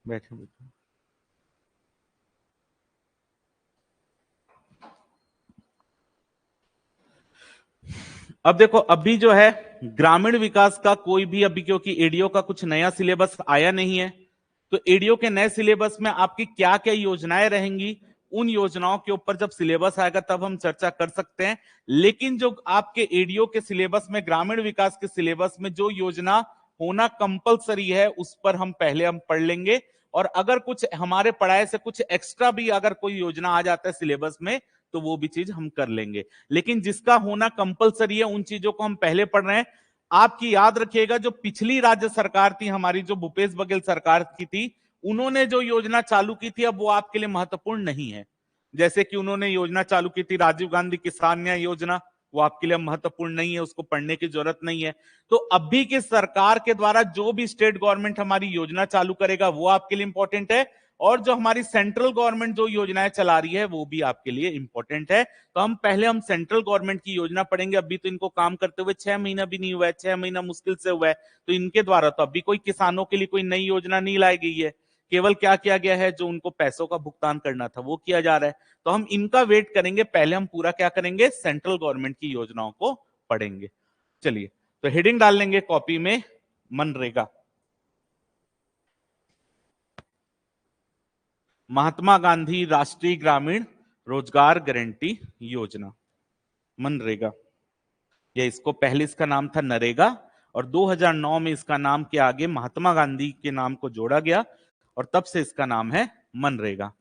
बैठे बैठे। अब देखो, अभी जो है ग्रामीण विकास का कोई भी, अभी क्योंकि एडीओ का कुछ नया सिलेबस आया नहीं है, तो एडीओ के नए सिलेबस में आपकी क्या क्या योजनाएं रहेंगी, उन योजनाओं के ऊपर जब सिलेबस आएगा तब हम चर्चा कर सकते हैं। लेकिन जो आपके एडीओ के सिलेबस में, ग्रामीण विकास के सिलेबस में जो योजना होना कंपलसरी है, उस पर हम पहले पढ़ लेंगे। और अगर कुछ हमारे पढ़ाई से कुछ एक्स्ट्रा भी अगर कोई योजना आ जाता है सिलेबस में, तो वो भी चीज हम कर लेंगे। लेकिन जिसका होना कंपलसरी है, उन चीजों को हम पहले पढ़ रहे हैं। आपकी याद रखिएगा, जो पिछली राज्य सरकार थी हमारी, जो भूपेश बघेल सरकार की थी, उन्होंने जो योजना चालू की थी, अब वो आपके लिए महत्वपूर्ण नहीं है। जैसे कि उन्होंने योजना चालू की थी राजीव गांधी किसान न्याय योजना, वो आपके लिए महत्वपूर्ण नहीं है, उसको पढ़ने की जरूरत नहीं है। तो अभी की सरकार के द्वारा जो भी स्टेट गवर्नमेंट हमारी योजना चालू करेगा, वो आपके लिए इंपॉर्टेंट है। और जो हमारी सेंट्रल गवर्नमेंट जो योजनाएं चला रही है, वो भी आपके लिए इंपॉर्टेंट है। तो हम सेंट्रल गवर्नमेंट की योजना पढ़ेंगे। अभी तो इनको काम करते हुए 6 महीना भी नहीं हुआ है, 6 महीना मुश्किल से हुआ है। तो इनके द्वारा तो अभी कोई किसानों के लिए कोई नई योजना नहीं लाई गई है। केवल क्या किया गया है, जो उनको पैसों का भुगतान करना था वो किया जा रहा है। तो हम इनका वेट करेंगे, पहले हम पूरा क्या करेंगे, सेंट्रल गवर्नमेंट की योजनाओं को पढ़ेंगे। चलिए, तो हेडिंग डाल लेंगे कॉपी में, मनरेगा, महात्मा गांधी राष्ट्रीय ग्रामीण रोजगार गारंटी योजना, मनरेगा। या इसको पहले इसका नाम था नरेगा, और 2009 में इसका नाम के आगे महात्मा गांधी के नाम को जोड़ा गया, और तब से इसका नाम है मनरेगा।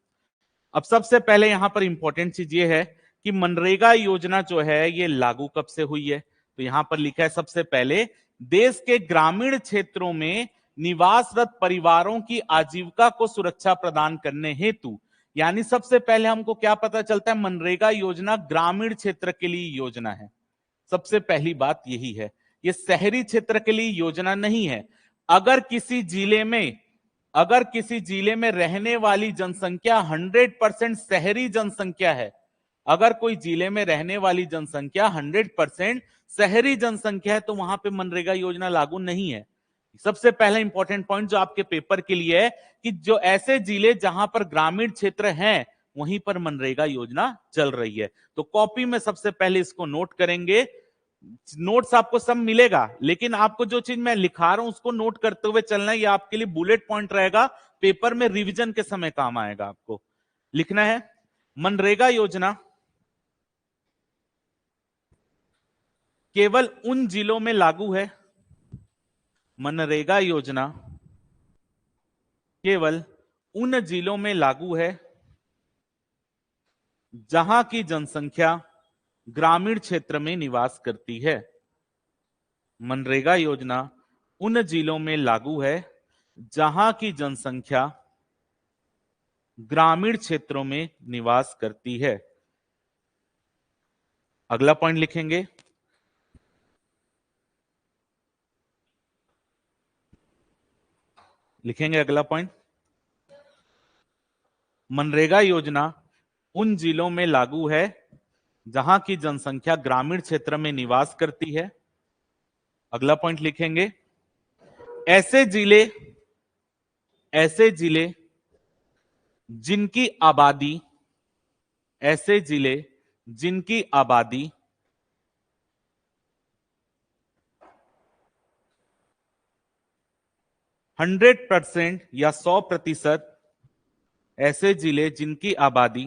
अब सबसे पहले यहां पर इंपॉर्टेंट चीज ये है कि मनरेगा योजना जो है ये लागू कब से हुई है। तो यहां पर लिखा है सबसे पहले, देश के ग्रामीण क्षेत्रों में निवासरत परिवारों की आजीविका को सुरक्षा प्रदान करने हेतु, यानी सबसे पहले हमको क्या पता चलता है, मनरेगा योजना ग्रामीण क्षेत्र के लिए योजना है। सबसे पहली बात यही है, ये शहरी क्षेत्र के लिए योजना नहीं है। अगर किसी जिले में, अगर किसी जिले में रहने वाली जनसंख्या 100% शहरी जनसंख्या है, अगर कोई जिले में रहने वाली जनसंख्या 100% शहरी जनसंख्या है, तो वहां पे मनरेगा योजना लागू नहीं है। सबसे पहला इंपॉर्टेंट पॉइंट जो आपके पेपर के लिए है, कि जो ऐसे जिले जहां पर ग्रामीण क्षेत्र हैं, वहीं पर मनरेगा योजना चल रही है। तो कॉपी में सबसे पहले इसको नोट करेंगे। नोट्स आपको सब मिलेगा, लेकिन आपको जो चीज मैं लिखा रहा हूं उसको नोट करते हुए चलना है। ये आपके लिए बुलेट पॉइंट रहेगा, पेपर में रिवीजन के समय काम आएगा। आपको लिखना है, मनरेगा योजना केवल उन जिलों में लागू है, मनरेगा योजना केवल उन जिलों में लागू है जहां की जनसंख्या ग्रामीण क्षेत्र में निवास करती है। मनरेगा योजना उन जिलों में लागू है जहां की जनसंख्या ग्रामीण क्षेत्रों में निवास करती है। अगला पॉइंट लिखेंगे, अगला पॉइंट, मनरेगा योजना उन जिलों में लागू है जहां की जनसंख्या ग्रामीण क्षेत्र में निवास करती है। अगला पॉइंट लिखेंगे, ऐसे जिले, ऐसे जिले जिनकी आबादी, ऐसे जिले जिनकी आबादी 100% या 100%, ऐसे जिले जिनकी आबादी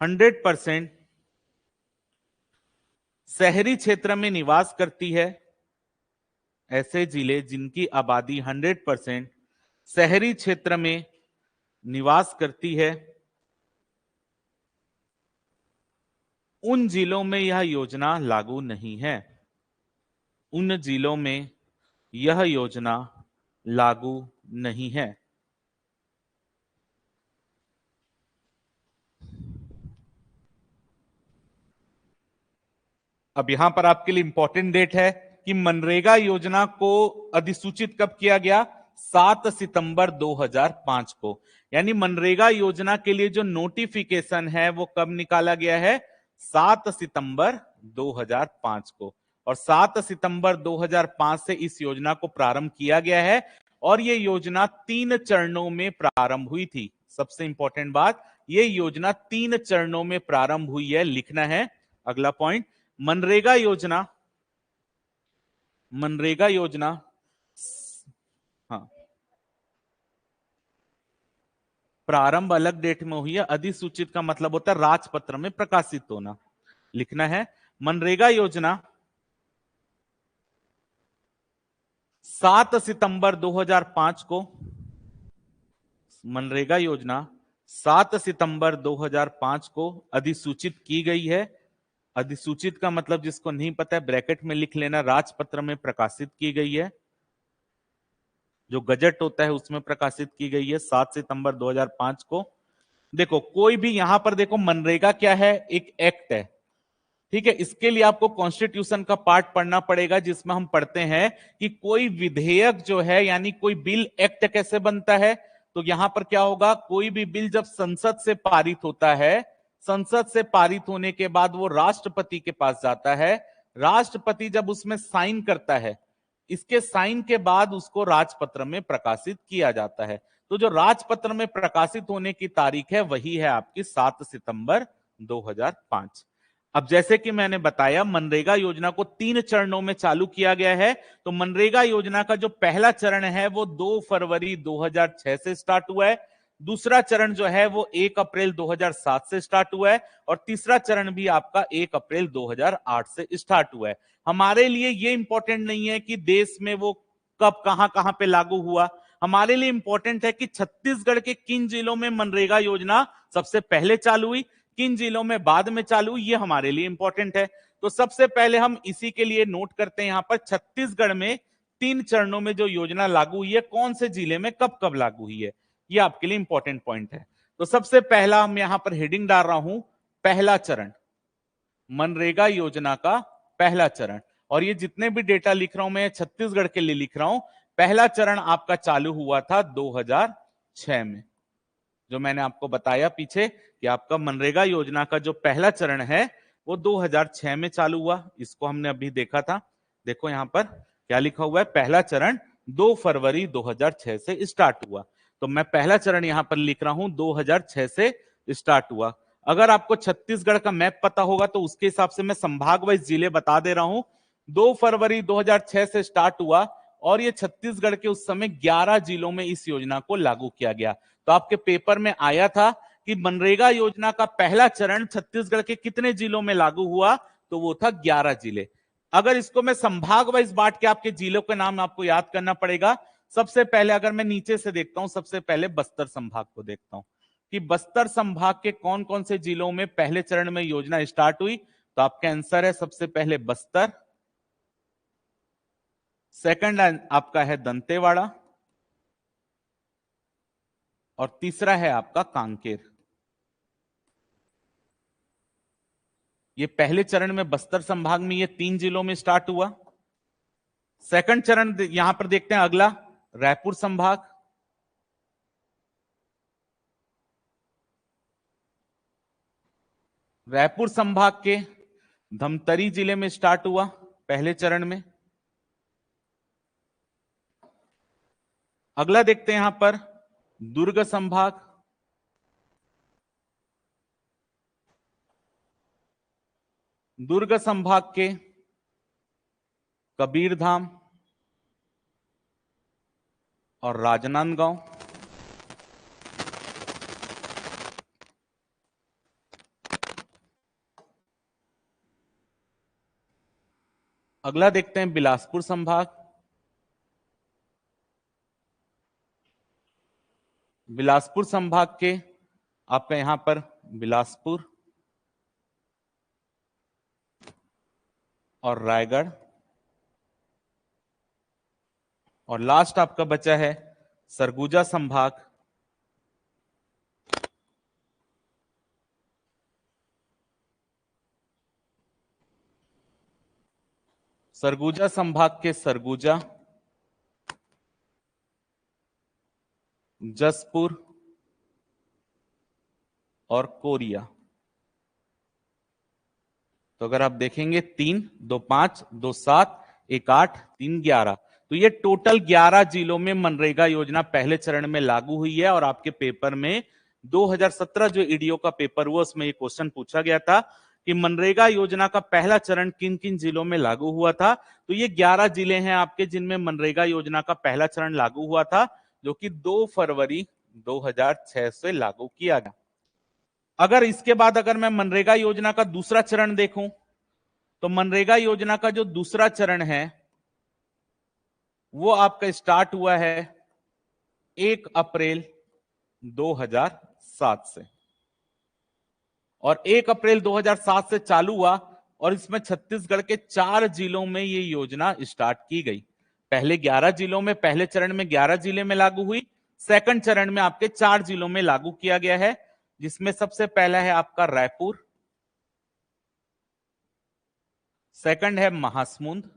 100% शहरी क्षेत्र में निवास करती है, ऐसे जिले जिनकी आबादी 100% शहरी क्षेत्र में निवास करती है, उन जिलों में यह योजना लागू नहीं है। उन जिलों में यह योजना लागू नहीं है। अब यहां पर आपके लिए इंपॉर्टेंट डेट है कि मनरेगा योजना को अधिसूचित कब किया गया, 7 सितंबर 2005 को। यानी मनरेगा योजना के लिए जो नोटिफिकेशन है वो कब निकाला गया है, 7 सितंबर 2005 को। और 7 सितंबर 2005 से इस योजना को प्रारंभ किया गया है। और ये योजना 3 चरणों में प्रारंभ हुई थी। सबसे इंपॉर्टेंट बात, ये योजना 3 चरणों में प्रारंभ हुई है, लिखना है। अगला पॉइंट, मनरेगा योजना, मनरेगा योजना, हाँ, प्रारंभ अलग डेट में हुई है। अधिसूचित का मतलब होता है राजपत्र में प्रकाशित होना, लिखना है। मनरेगा योजना 7 सितंबर 2005 को, मनरेगा योजना 7 सितंबर 2005 को अधिसूचित की गई है। अधिसूचित का मतलब जिसको नहीं पता है ब्रैकेट में लिख लेना, राजपत्र में प्रकाशित की गई है, जो गजट होता है उसमें प्रकाशित की गई है 7 सितंबर 2005 को। देखो कोई भी यहां पर देखो, मनरेगा क्या है, एक एक्ट है, ठीक है। इसके लिए आपको कॉन्स्टिट्यूशन का पार्ट पढ़ना पड़ेगा, जिसमें हम पढ़ते हैं कि कोई विधेयक जो है यानी कोई बिल, एक्ट कैसे बनता है। तो यहां पर क्या होगा, कोई भी बिल जब संसद से पारित होता है, संसद से पारित होने के बाद वो राष्ट्रपति के पास जाता है। राष्ट्रपति जब उसमें साइन करता है, इसके साइन के बाद उसको राजपत्र में प्रकाशित किया जाता है। तो जो राजपत्र में प्रकाशित होने की तारीख है वही है आपकी 7 सितंबर 2005। अब जैसे कि मैंने बताया, मनरेगा योजना को 3 चरणों में चालू किया गया है। तो मनरेगा योजना का जो पहला चरण है वो 2 फरवरी 2006 से स्टार्ट हुआ है। दूसरा चरण जो है वो 1 अप्रैल 2007 से स्टार्ट हुआ है। और तीसरा चरण भी आपका 1 अप्रैल 2008 से स्टार्ट हुआ है। हमारे लिए ये इंपॉर्टेंट नहीं है कि देश में वो कब कहां पे लागू हुआ। हमारे लिए इंपॉर्टेंट है कि छत्तीसगढ़ के किन जिलों में मनरेगा योजना सबसे पहले चालू हुई, किन जिलों में बाद में चालू हुई, ये हमारे लिए इंपॉर्टेंट है। तो सबसे पहले हम इसी के लिए नोट करते हैं, यहां पर छत्तीसगढ़ में 3 चरणों में जो योजना लागू हुई है, कौन से जिले में कब कब लागू हुई है, ये आपके लिए इंपॉर्टेंट पॉइंट है। तो सबसे पहला हम यहां पर हेडिंग डाल रहा हूं, पहला चरण, मनरेगा योजना का पहला चरण। और ये जितने भी डेटा लिख रहा हूं मैं छत्तीसगढ़ के लिए लिख रहा हूं। पहला चरण आपका चालू हुआ था 2006 में, जो मैंने आपको बताया पीछे कि आपका मनरेगा योजना का जो पहला चरण है वो 2006 में चालू हुआ। इसको हमने अभी देखा था। देखो यहां पर क्या लिखा हुआ है, पहला चरण 2 फरवरी 2006 से स्टार्ट हुआ। तो मैं पहला चरण यहां पर लिख रहा हूं 2006 से स्टार्ट हुआ। अगर आपको छत्तीसगढ़ का मैप पता होगा तो उसके हिसाब से मैं संभाग वाइज जिले बता दे रहा हूं। 2 फरवरी 2006 से स्टार्ट हुआ और ये छत्तीसगढ़ के उस समय 11 जिलों में इस योजना को लागू किया गया। तो आपके पेपर में आया था कि मनरेगा योजना का पहला चरण छत्तीसगढ़ के कितने जिलों में लागू हुआ, तो वो था 11 जिले। अगर इसको मैं संभाग वाइज बांट के आपके जिलों के नाम आपको याद करना पड़ेगा। सबसे पहले अगर मैं नीचे से देखता हूं, सबसे पहले बस्तर संभाग को देखता हूं कि बस्तर संभाग के कौन कौन से जिलों में पहले चरण में योजना स्टार्ट हुई। तो आपका आंसर है सबसे पहले बस्तर, सेकंड आपका है दंतेवाड़ा और तीसरा है आपका कांकेर। ये पहले चरण में बस्तर संभाग में ये 3 जिलों में स्टार्ट हुआ। सेकंड चरण यहां पर देखते हैं अगला, रायपुर संभाग, रायपुर संभाग के धमतरी जिले में स्टार्ट हुआ पहले चरण में। अगला देखते हैं यहां पर दुर्ग संभाग, दुर्ग संभाग के कबीरधाम और राजनांदगांव। अगला देखते हैं बिलासपुर संभाग, बिलासपुर संभाग के आपका यहां पर बिलासपुर और रायगढ़। और लास्ट आपका बचा है सरगुजा संभाग, सरगुजा संभाग के सरगुजा, जसपुर और कोरिया। तो अगर आप देखेंगे 3, 2, 5, 2, 7, 1, 8, 3, 11, तो ये टोटल 11 जिलों में मनरेगा योजना पहले चरण में लागू हुई है। और आपके पेपर में 2017 जो ईडीओ का पेपर हुआ उसमें ये क्वेश्चन पूछा गया था कि मनरेगा योजना का पहला चरण किन किन जिलों में लागू हुआ था। तो ये 11 जिले हैं आपके जिनमें मनरेगा योजना का पहला चरण लागू हुआ था, जो कि 2 फरवरी 2006 से लागू किया गया। अगर इसके बाद अगर मैं मनरेगा योजना का दूसरा चरण देखूं, तो मनरेगा योजना का जो दूसरा चरण है वो आपका स्टार्ट हुआ है 1 अप्रैल 2007 से, और 1 अप्रैल 2007 से चालू हुआ, और इसमें छत्तीसगढ़ के 4 जिलों में ये योजना स्टार्ट की गई। पहले 11 जिलों में, पहले चरण में 11 जिले में लागू हुई, सेकंड चरण में आपके 4 जिलों में लागू किया गया है, जिसमें सबसे पहला है आपका रायपुर, सेकंड है महासमुंद,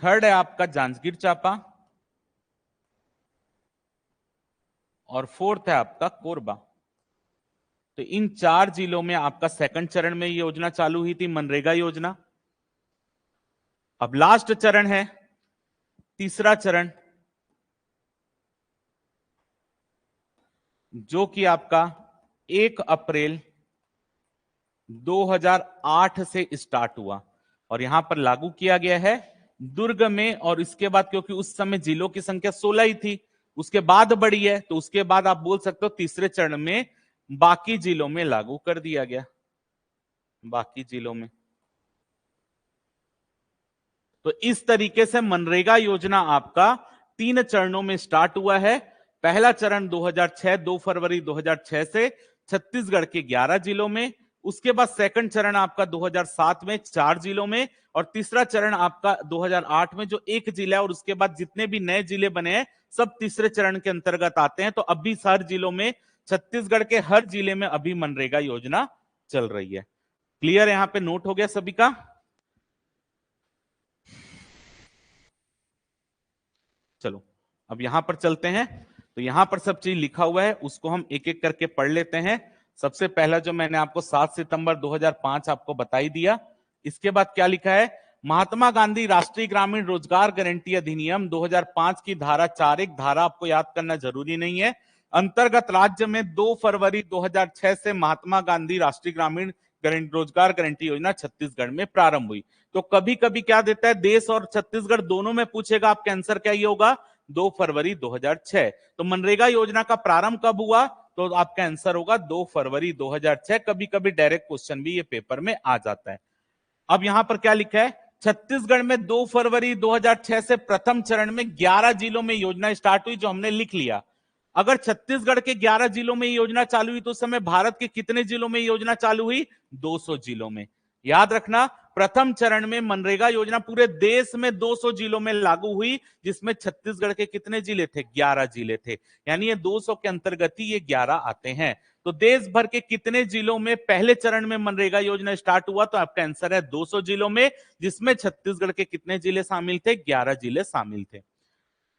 थर्ड है आपका जांजगीर चांपा, और फोर्थ है आपका कोरबा। तो इन 4 जिलों में आपका सेकंड चरण में योजना चालू हुई थी, मनरेगा योजना। अब लास्ट चरण है तीसरा चरण, जो कि आपका 1 अप्रैल 2008 से स्टार्ट हुआ, और यहां पर लागू किया गया है दुर्ग में। और इसके बाद, क्योंकि उस समय जिलों की संख्या 16 ही थी, उसके बाद बढ़ी है, तो उसके बाद आप बोल सकते हो तीसरे चरण में बाकी जिलों में लागू कर दिया गया, बाकी जिलों में। तो इस तरीके से मनरेगा योजना आपका 3 चरणों में स्टार्ट हुआ है। पहला चरण 2006 2 फरवरी 2006 से छत्तीसगढ़ के 11 जिलों में, उसके बाद सेकंड चरण आपका 2007 में 4 जिलों में, और तीसरा चरण आपका 2008 में जो 1 जिला है, और उसके बाद जितने भी नए जिले बने हैं सब तीसरे चरण के अंतर्गत आते हैं। तो अभी हर जिलों में, छत्तीसगढ़ के हर जिले में अभी मनरेगा योजना चल रही है। क्लियर, यहां पे नोट हो गया सभी का? चलो अब यहां पर चलते हैं। तो यहां पर सब चीज लिखा हुआ है, उसको हम एक एक करके पढ़ लेते हैं। सबसे पहला जो मैंने आपको 7 सितंबर 2005 आपको बताई दिया, इसके बाद क्या लिखा है, महात्मा गांधी राष्ट्रीय ग्रामीण रोजगार गारंटी अधिनियम 2005 की धारा 4(1) धारा आपको याद करना जरूरी नहीं है, अंतर्गत राज्य में 2 फरवरी 2006 से महात्मा गांधी राष्ट्रीय ग्रामीण रोजगार गारंटी योजना छत्तीसगढ़ में प्रारंभ हुई। तो कभी कभी क्या देता है, देश और छत्तीसगढ़ दोनों में पूछेगा, आपका आंसर क्या ही होगा, 2 फरवरी 2006। तो मनरेगा योजना का प्रारंभ कब हुआ, तो आपका आंसर होगा 2 फरवरी 2006। कभी कभी डायरेक्ट क्वेश्चन भी ये पेपर में आ जाता है। अब यहां पर क्या लिखा है, छत्तीसगढ़ में 2 फरवरी 2006 से प्रथम चरण में 11 जिलों में योजना स्टार्ट हुई, जो हमने लिख लिया। अगर छत्तीसगढ़ के 11 जिलों में योजना चालू हुई, तो उस समय भारत के कितने जिलों में योजना चालू हुई, 200 जिलों में। याद रखना, प्रथम चरण में मनरेगा योजना पूरे देश में 200 जिलों में लागू हुई, जिसमें छत्तीसगढ़ के कितने जिले थे, 11 जिले थे। यानी ये 200 के अंतर्गत ही ये 11 आते हैं। तो देश भर के कितने जिलों में पहले चरण में मनरेगा योजना स्टार्ट हुआ, तो आपका आंसर है 200 जिलों में, जिसमें छत्तीसगढ़ के कितने जिले शामिल थे, 11 जिले शामिल थे।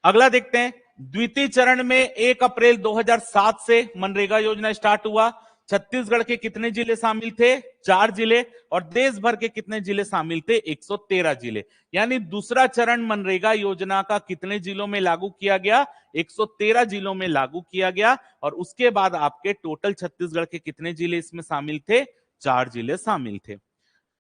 अगला देखते हैं, द्वितीय चरण में 1 अप्रैल 2007 से मनरेगा योजना स्टार्ट हुआ। छत्तीसगढ़ के कितने जिले शामिल थे, 4 जिले, और देश भर के कितने जिले शामिल थे, 113 जिले। यानी दूसरा चरण मनरेगा योजना का कितने जिलों में लागू किया गया, 113 जिलों में लागू किया गया। और उसके बाद आपके टोटल छत्तीसगढ़ के कितने जिले इसमें शामिल थे, 4 जिले शामिल थे।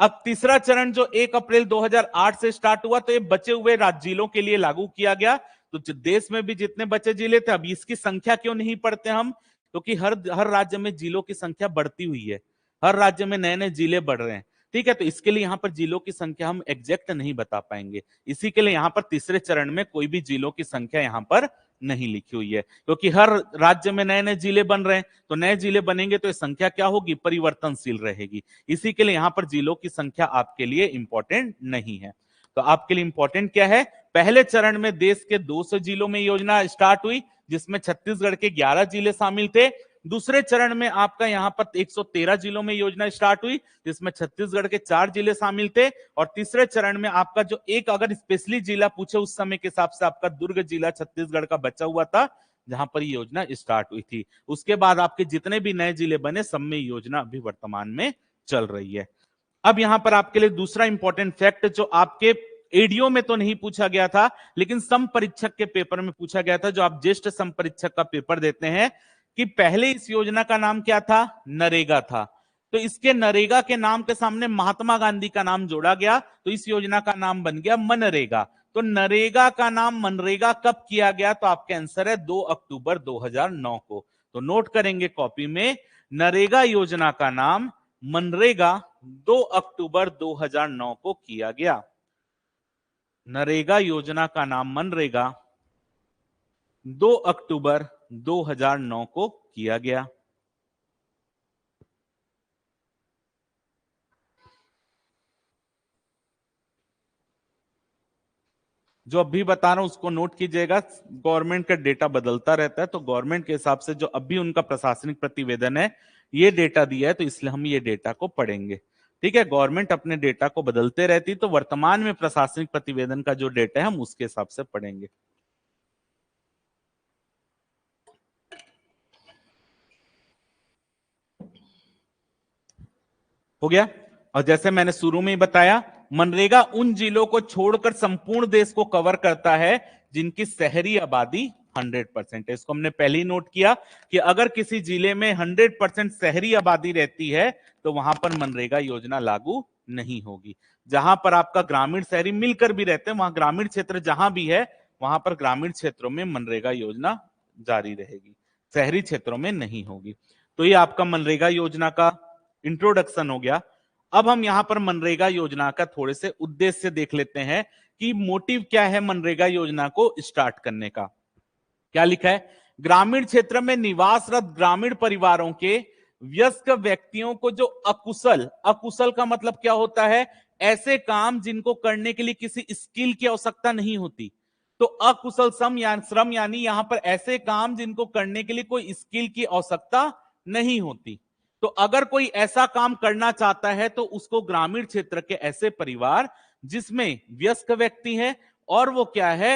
अब तीसरा चरण जो 1 अप्रैल 2008 से स्टार्ट हुआ, तो ये बचे हुए जिलों के लिए लागू किया गया। तो देश में भी जितने बचे जिले थे, अब इसकी संख्या क्यों नहीं पढ़ते हम, क्योंकि हर राज्य में जिलों की संख्या बढ़ती हुई है, हर राज्य में नए नए जिले बढ़ रहे हैं। ठीक है, तो इसके लिए यहां पर जिलों की संख्या हम एग्जैक्ट नहीं बता पाएंगे, इसी के लिए यहां पर तीसरे चरण में कोई भी जिलों की संख्या यहां पर नहीं लिखी हुई है, क्योंकि हर राज्य में नए नए जिले बन रहे हैं। तो नए जिले बनेंगे तो संख्या क्या होगी, परिवर्तनशील रहेगी। इसी के लिए यहां पर जिलों की संख्या आपके लिए इंपॉर्टेंट नहीं है। तो आपके लिए इंपॉर्टेंट क्या है, पहले चरण में देश के 200 जिलों में योजना स्टार्ट हुई, जिसमें छत्तीसगढ़ के 11 जिले शामिल थे। दूसरे चरण में आपका यहां पर 113 जिलों में योजना स्टार्ट हुई, जिसमें छत्तीसगढ़ के 4 जिले शामिल थे। और तीसरे चरण में आपका जो एक अगर स्पेशली जिला पूछे उस समय के हिसाब से आपका दुर्ग जिला छत्तीसगढ़ का बचा हुआ था, जहां पर ये योजना स्टार्ट हुई थी। उसके बाद आपके जितने भी नए जिले बने, सब में योजना अभी वर्तमान में चल रही है। अब यहां पर आपके लिए दूसरा इंपॉर्टेंट फैक्ट जो आपके एडीओ में तो नहीं पूछा गया था, लेकिन सम परीक्षक के पेपर में पूछा गया था, जो आप ज्येष्ठ सम परीक्षक का पेपर देते हैं, कि पहले इस योजना का नाम क्या था? नरेगा था। तो इसके नरेगा के नाम के सामने महात्मा गांधी का नाम जोड़ा गया, तो इस योजना का नाम बन गया मनरेगा। तो नरेगा का नाम मनरेगा कब किया गया? तो आपका आंसर है 2 अक्टूबर 2009 को। तो नोट करेंगे कॉपी में, नरेगा योजना का नाम मनरेगा 2 अक्टूबर 2009 को किया गया। नरेगा योजना का नाम मनरेगा 2 अक्टूबर 2009 को किया गया। जो अभी बता रहा हूं उसको नोट कीजिएगा, गवर्नमेंट का डेटा बदलता रहता है, तो गवर्नमेंट के हिसाब से जो अभी उनका प्रशासनिक प्रतिवेदन है ये डेटा दिया है, तो इसलिए हम ये डेटा को पढ़ेंगे। ठीक है, गवर्नमेंट अपने डेटा को बदलते रहती, तो वर्तमान में प्रशासनिक प्रतिवेदन का जो डेटा है हम उसके हिसाब से पढ़ेंगे। हो गया। और जैसे मैंने शुरू में ही बताया, मनरेगा उन जिलों को छोड़कर संपूर्ण देश को कवर करता है जिनकी शहरी आबादी 100% है। इसको हमने पहले ही नोट किया कि अगर किसी जिले में 100% शहरी आबादी रहती है तो वहां पर मनरेगा योजना लागू नहीं होगी। जहां पर आपका ग्रामीण शहरी मिलकर भी रहते हैं, वहां ग्रामीण क्षेत्र जहां भी है वहां पर ग्रामीण क्षेत्रों में मनरेगा योजना जारी रहेगी, शहरी क्षेत्रों में नहीं होगी। तो ये आपका मनरेगा योजना का इंट्रोडक्शन हो गया। अब हम यहां पर मनरेगा योजना का थोड़े से उद्देश्य देख लेते हैं कि मोटिव क्या है मनरेगा योजना को स्टार्ट करने का। क्या लिखा है? ग्रामीण क्षेत्र में निवासरत ग्रामीण परिवारों के वयस्क व्यक्तियों को जो अकुशल, अकुशल का मतलब क्या होता है? ऐसे काम जिनको करने के लिए किसी स्किल की आवश्यकता नहीं होती। तो अकुशल श्रम यानी यहां पर ऐसे काम जिनको करने के लिए कोई स्किल की आवश्यकता नहीं होती। तो अगर कोई ऐसा काम करना चाहता है तो उसको ग्रामीण क्षेत्र के ऐसे परिवार जिसमें वयस्क व्यक्ति है और वो क्या है,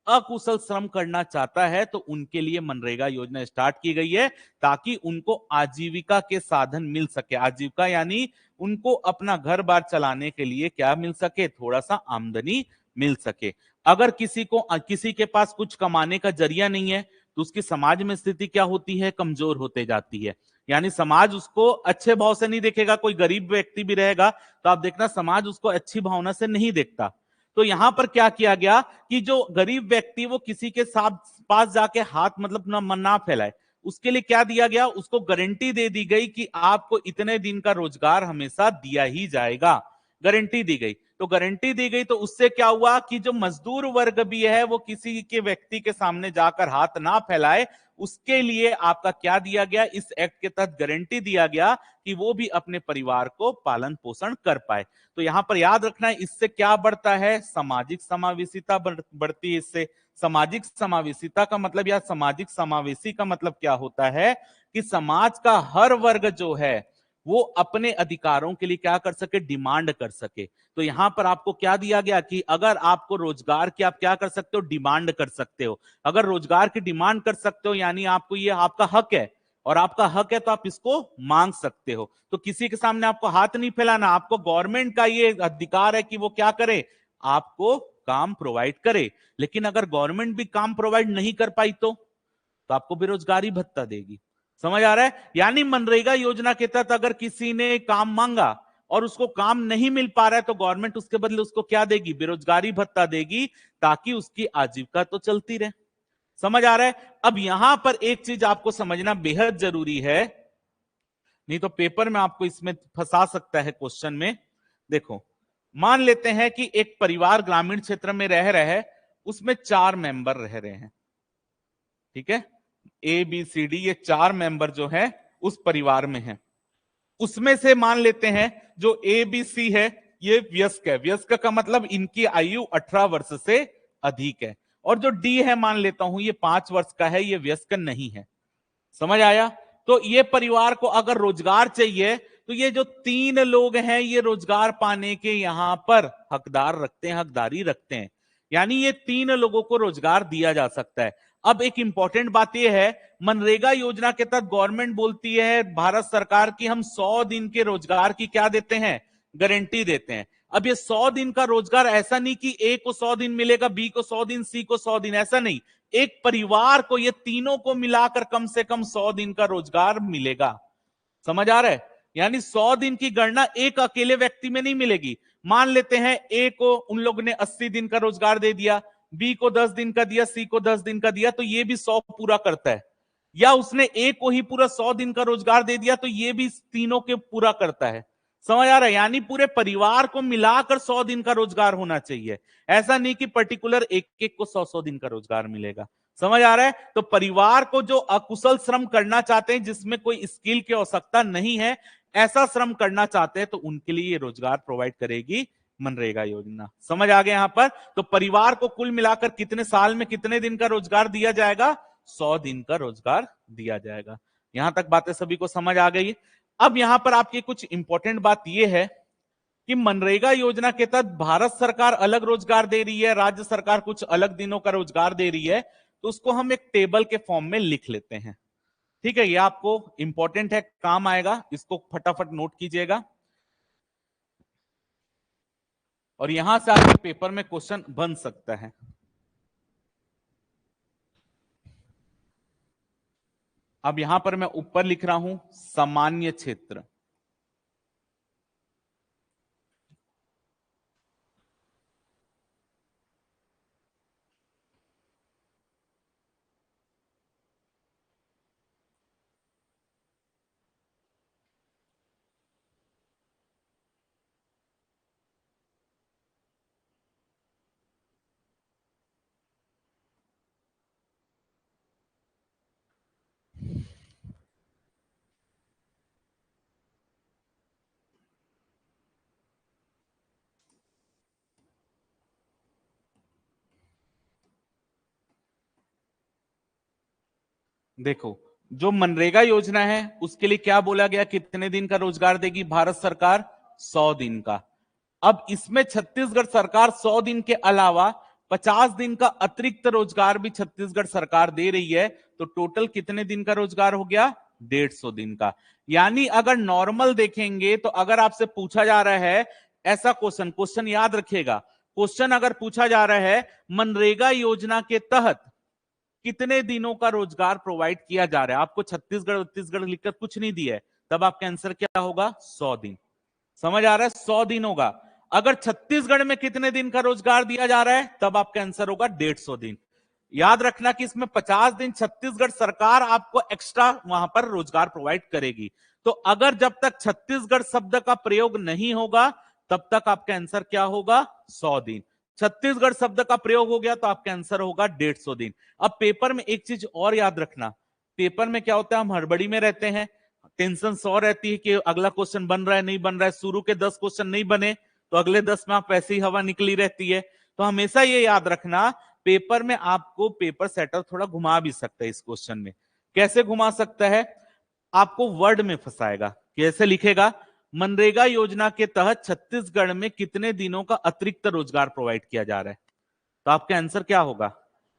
अकुशल श्रम करना चाहता है, तो उनके लिए मनरेगा योजना स्टार्ट की गई है ताकि उनको आजीविका के साधन मिल सके। आजीविका यानी उनको अपना घर बार चलाने के लिए क्या मिल सके? थोड़ा सा आमदनी मिल सके। अगर किसी के पास कुछ कमाने का जरिया नहीं है तो उसकी समाज में स्थिति क्या होती है? कमजोर होते जाती है। यानी समाज उसको अच्छे भाव से नहीं देखेगा। कोई गरीब व्यक्ति भी रहेगा तो आप देखना समाज उसको अच्छी भावना से नहीं देखता। तो यहां पर क्या किया गया कि जो गरीब व्यक्ति वो किसी के साथ पास जाके हाथ मतलब ना फैलाए, उसके लिए क्या दिया गया? उसको गारंटी दे दी गई कि आपको इतने दिन का रोजगार हमेशा दिया ही जाएगा। गारंटी दी गई। तो गारंटी दी गई तो उससे क्या हुआ कि जो मजदूर वर्ग भी है वो किसी के व्यक्ति के सामने जाकर हाथ ना फैलाए, उसके लिए आपका क्या दिया गया? इस एक्ट के तहत गारंटी दिया गया कि वो भी अपने परिवार को पालन पोषण कर पाए। तो यहां पर याद रखना है, इससे क्या बढ़ता है? सामाजिक समावेशिता बढ़ती है। इससे सामाजिक समावेशिता का मतलब या सामाजिक समावेशी का मतलब क्या होता है कि समाज का हर वर्ग जो है वो अपने अधिकारों के लिए क्या कर सके? डिमांड कर सके। तो यहां पर आपको क्या दिया गया कि अगर आपको रोजगार की आप क्या कर सकते हो? डिमांड कर सकते हो। अगर रोजगार की डिमांड कर सकते हो यानी आपको ये आपका हक है, और आपका हक है तो आप इसको मांग सकते हो। तो किसी के सामने आपको हाथ नहीं फैलाना। आपको गवर्नमेंट का ये अधिकार है कि वो क्या करे? आपको काम प्रोवाइड करे। लेकिन अगर गवर्नमेंट भी काम प्रोवाइड नहीं कर पाई तो आपको बेरोजगारी भत्ता देगी। समझ आ रहा है? यानी मनरेगा योजना के तहत अगर किसी ने काम मांगा और उसको काम नहीं मिल पा रहा है तो गवर्नमेंट उसके बदले उसको क्या देगी? बेरोजगारी भत्ता देगी, ताकि उसकी आजीविका तो चलती रहे। समझ आ रहा है? अब यहां पर एक चीज आपको समझना बेहद जरूरी है, नहीं तो पेपर में आपको इसमें फंसा सकता है क्वेश्चन में। देखो, मान लेते हैं कि एक परिवार ग्रामीण क्षेत्र में रह रहा है, उसमें 4 मेंबर रह रहे हैं। ठीक है, ए बी सी डी, ये 4 मेंबर जो है उस परिवार में है। उसमें से मान लेते हैं जो ए बी सी है ये वयस्क है। वयस्क का मतलब इनकी आयु 18 वर्ष से अधिक है। और जो डी है मान लेता हूं ये 5 वर्ष का है, ये वयस्क नहीं है। समझ आया? तो ये परिवार को अगर रोजगार चाहिए तो ये जो 3 लोग हैं ये रोजगार पाने के यहां पर हकदार रखते हैं, हकदारी रखते हैं। यानी ये 3 लोगों को रोजगार दिया जा सकता है। अब एक इंपॉर्टेंट बात यह है, मनरेगा योजना के तहत गवर्नमेंट बोलती है, भारत सरकार की हम 100 दिन के रोजगार की क्या देते हैं? गारंटी देते हैं। अब ये 100 दिन का रोजगार ऐसा नहीं कि ए को 100 दिन मिलेगा, बी को 100 दिन, सी को 100 दिन, ऐसा नहीं। एक परिवार को, ये तीनों को मिलाकर कम से कम 100 दिन का रोजगार मिलेगा। समझ आ रहा है? यानी 100 दिन की गणना एक अकेले व्यक्ति में नहीं मिलेगी। मान लेते हैं ए को उन लोगों ने 80 दिन का रोजगार दे दिया, बी को 10 दिन का दिया, सी को 10 दिन का दिया, तो ये भी 100 पूरा करता है। या उसने ए को ही पूरा 100 दिन का रोजगार दे दिया, तो ये भी तीनों के पूरा करता है। समझ आ रहा है? यानी पूरे परिवार को मिलाकर 100 दिन का रोजगार होना चाहिए। ऐसा नहीं कि पर्टिकुलर एक एक को 100 दिन का रोजगार मिलेगा। समझ आ रहा है? तो परिवार को जो अकुशल श्रम करना चाहते हैं, जिसमें कोई स्किल की आवश्यकता नहीं है, ऐसा श्रम करना चाहते हैं, तो उनके लिए ये रोजगार प्रोवाइड करेगी मनरेगा योजना। समझ आ गया यहां पर? तो परिवार को कुल मिलाकर कितने साल में कितने दिन का रोजगार दिया जाएगा? 100 दिन का रोजगार दिया जाएगा। यहां तक बातें सभी को समझ आ गई। अब यहां पर आपकी कुछ इंपॉर्टेंट बात यह है कि मनरेगा योजना के तहत भारत सरकार अलग रोजगार दे रही है, राज्य सरकार कुछ अलग दिनों का रोजगार दे रही है, तो उसको हम एक टेबल के फॉर्म में लिख लेते हैं। ठीक है, ये आपको इंपॉर्टेंट है, काम आएगा, इसको फटाफट नोट कीजिएगा। और यहां से आपके पेपर में क्वेश्चन बन सकता है। अब यहां पर मैं ऊपर लिख रहा हूं सामान्य क्षेत्र। देखो, जो मनरेगा योजना है उसके लिए क्या बोला गया, कितने दिन का रोजगार देगी भारत सरकार? 100 दिन का। अब इसमें छत्तीसगढ़ सरकार 100 दिन के अलावा 50 दिन का अतिरिक्त रोजगार भी छत्तीसगढ़ सरकार दे रही है, तो टोटल कितने दिन का रोजगार हो गया? 150 दिन का। यानी अगर नॉर्मल देखेंगे, तो अगर आपसे पूछा जा रहा है ऐसा क्वेश्चन याद रखिएगा, क्वेश्चन अगर पूछा जा रहा है मनरेगा योजना के तहत कितने दिनों का रोजगार प्रोवाइड किया जा रहा है, आपको छत्तीसगढ़ लिखकर कुछ नहीं दिया है, तब आपका आंसर क्या होगा? 100 दिन। समझ आ रहा है? 100 दिन होगा। अगर छत्तीसगढ़ में कितने दिन का रोजगार दिया जा रहा है, तब आपका आंसर होगा 150 दिन। याद रखना कि इसमें 50 दिन छत्तीसगढ़ सरकार आपको एक्स्ट्रा वहां पर रोजगार प्रोवाइड करेगी। तो अगर जब तक छत्तीसगढ़ शब्द का प्रयोग नहीं होगा, तब तक आपका आंसर क्या होगा? 100 दिन। छत्तीसगढ़ शब्द का प्रयोग हो गया तो आपका आंसर होगा 150 दिन। अब पेपर में एक चीज और याद रखना, पेपर में क्या होता है, हम हड़बड़ी में रहते हैं, टेंशन 100 रहती है कि अगला क्वेश्चन बन रहा है नहीं बन रहा है, शुरू के 10 क्वेश्चन नहीं बने तो अगले 10 में आप वैसे ही हवा निकली रहती है। तो हमेशा ये याद रखना, पेपर में आपको पेपर सेटर थोड़ा घुमा भी सकता है। इस क्वेश्चन में कैसे घुमा सकता है? आपको वर्ड में फंसाएगा। कैसे लिखेगा? मनरेगा योजना के तहत छत्तीसगढ़ में कितने दिनों का अतिरिक्त रोजगार प्रोवाइड किया जा रहा है, तो आपका आंसर क्या होगा?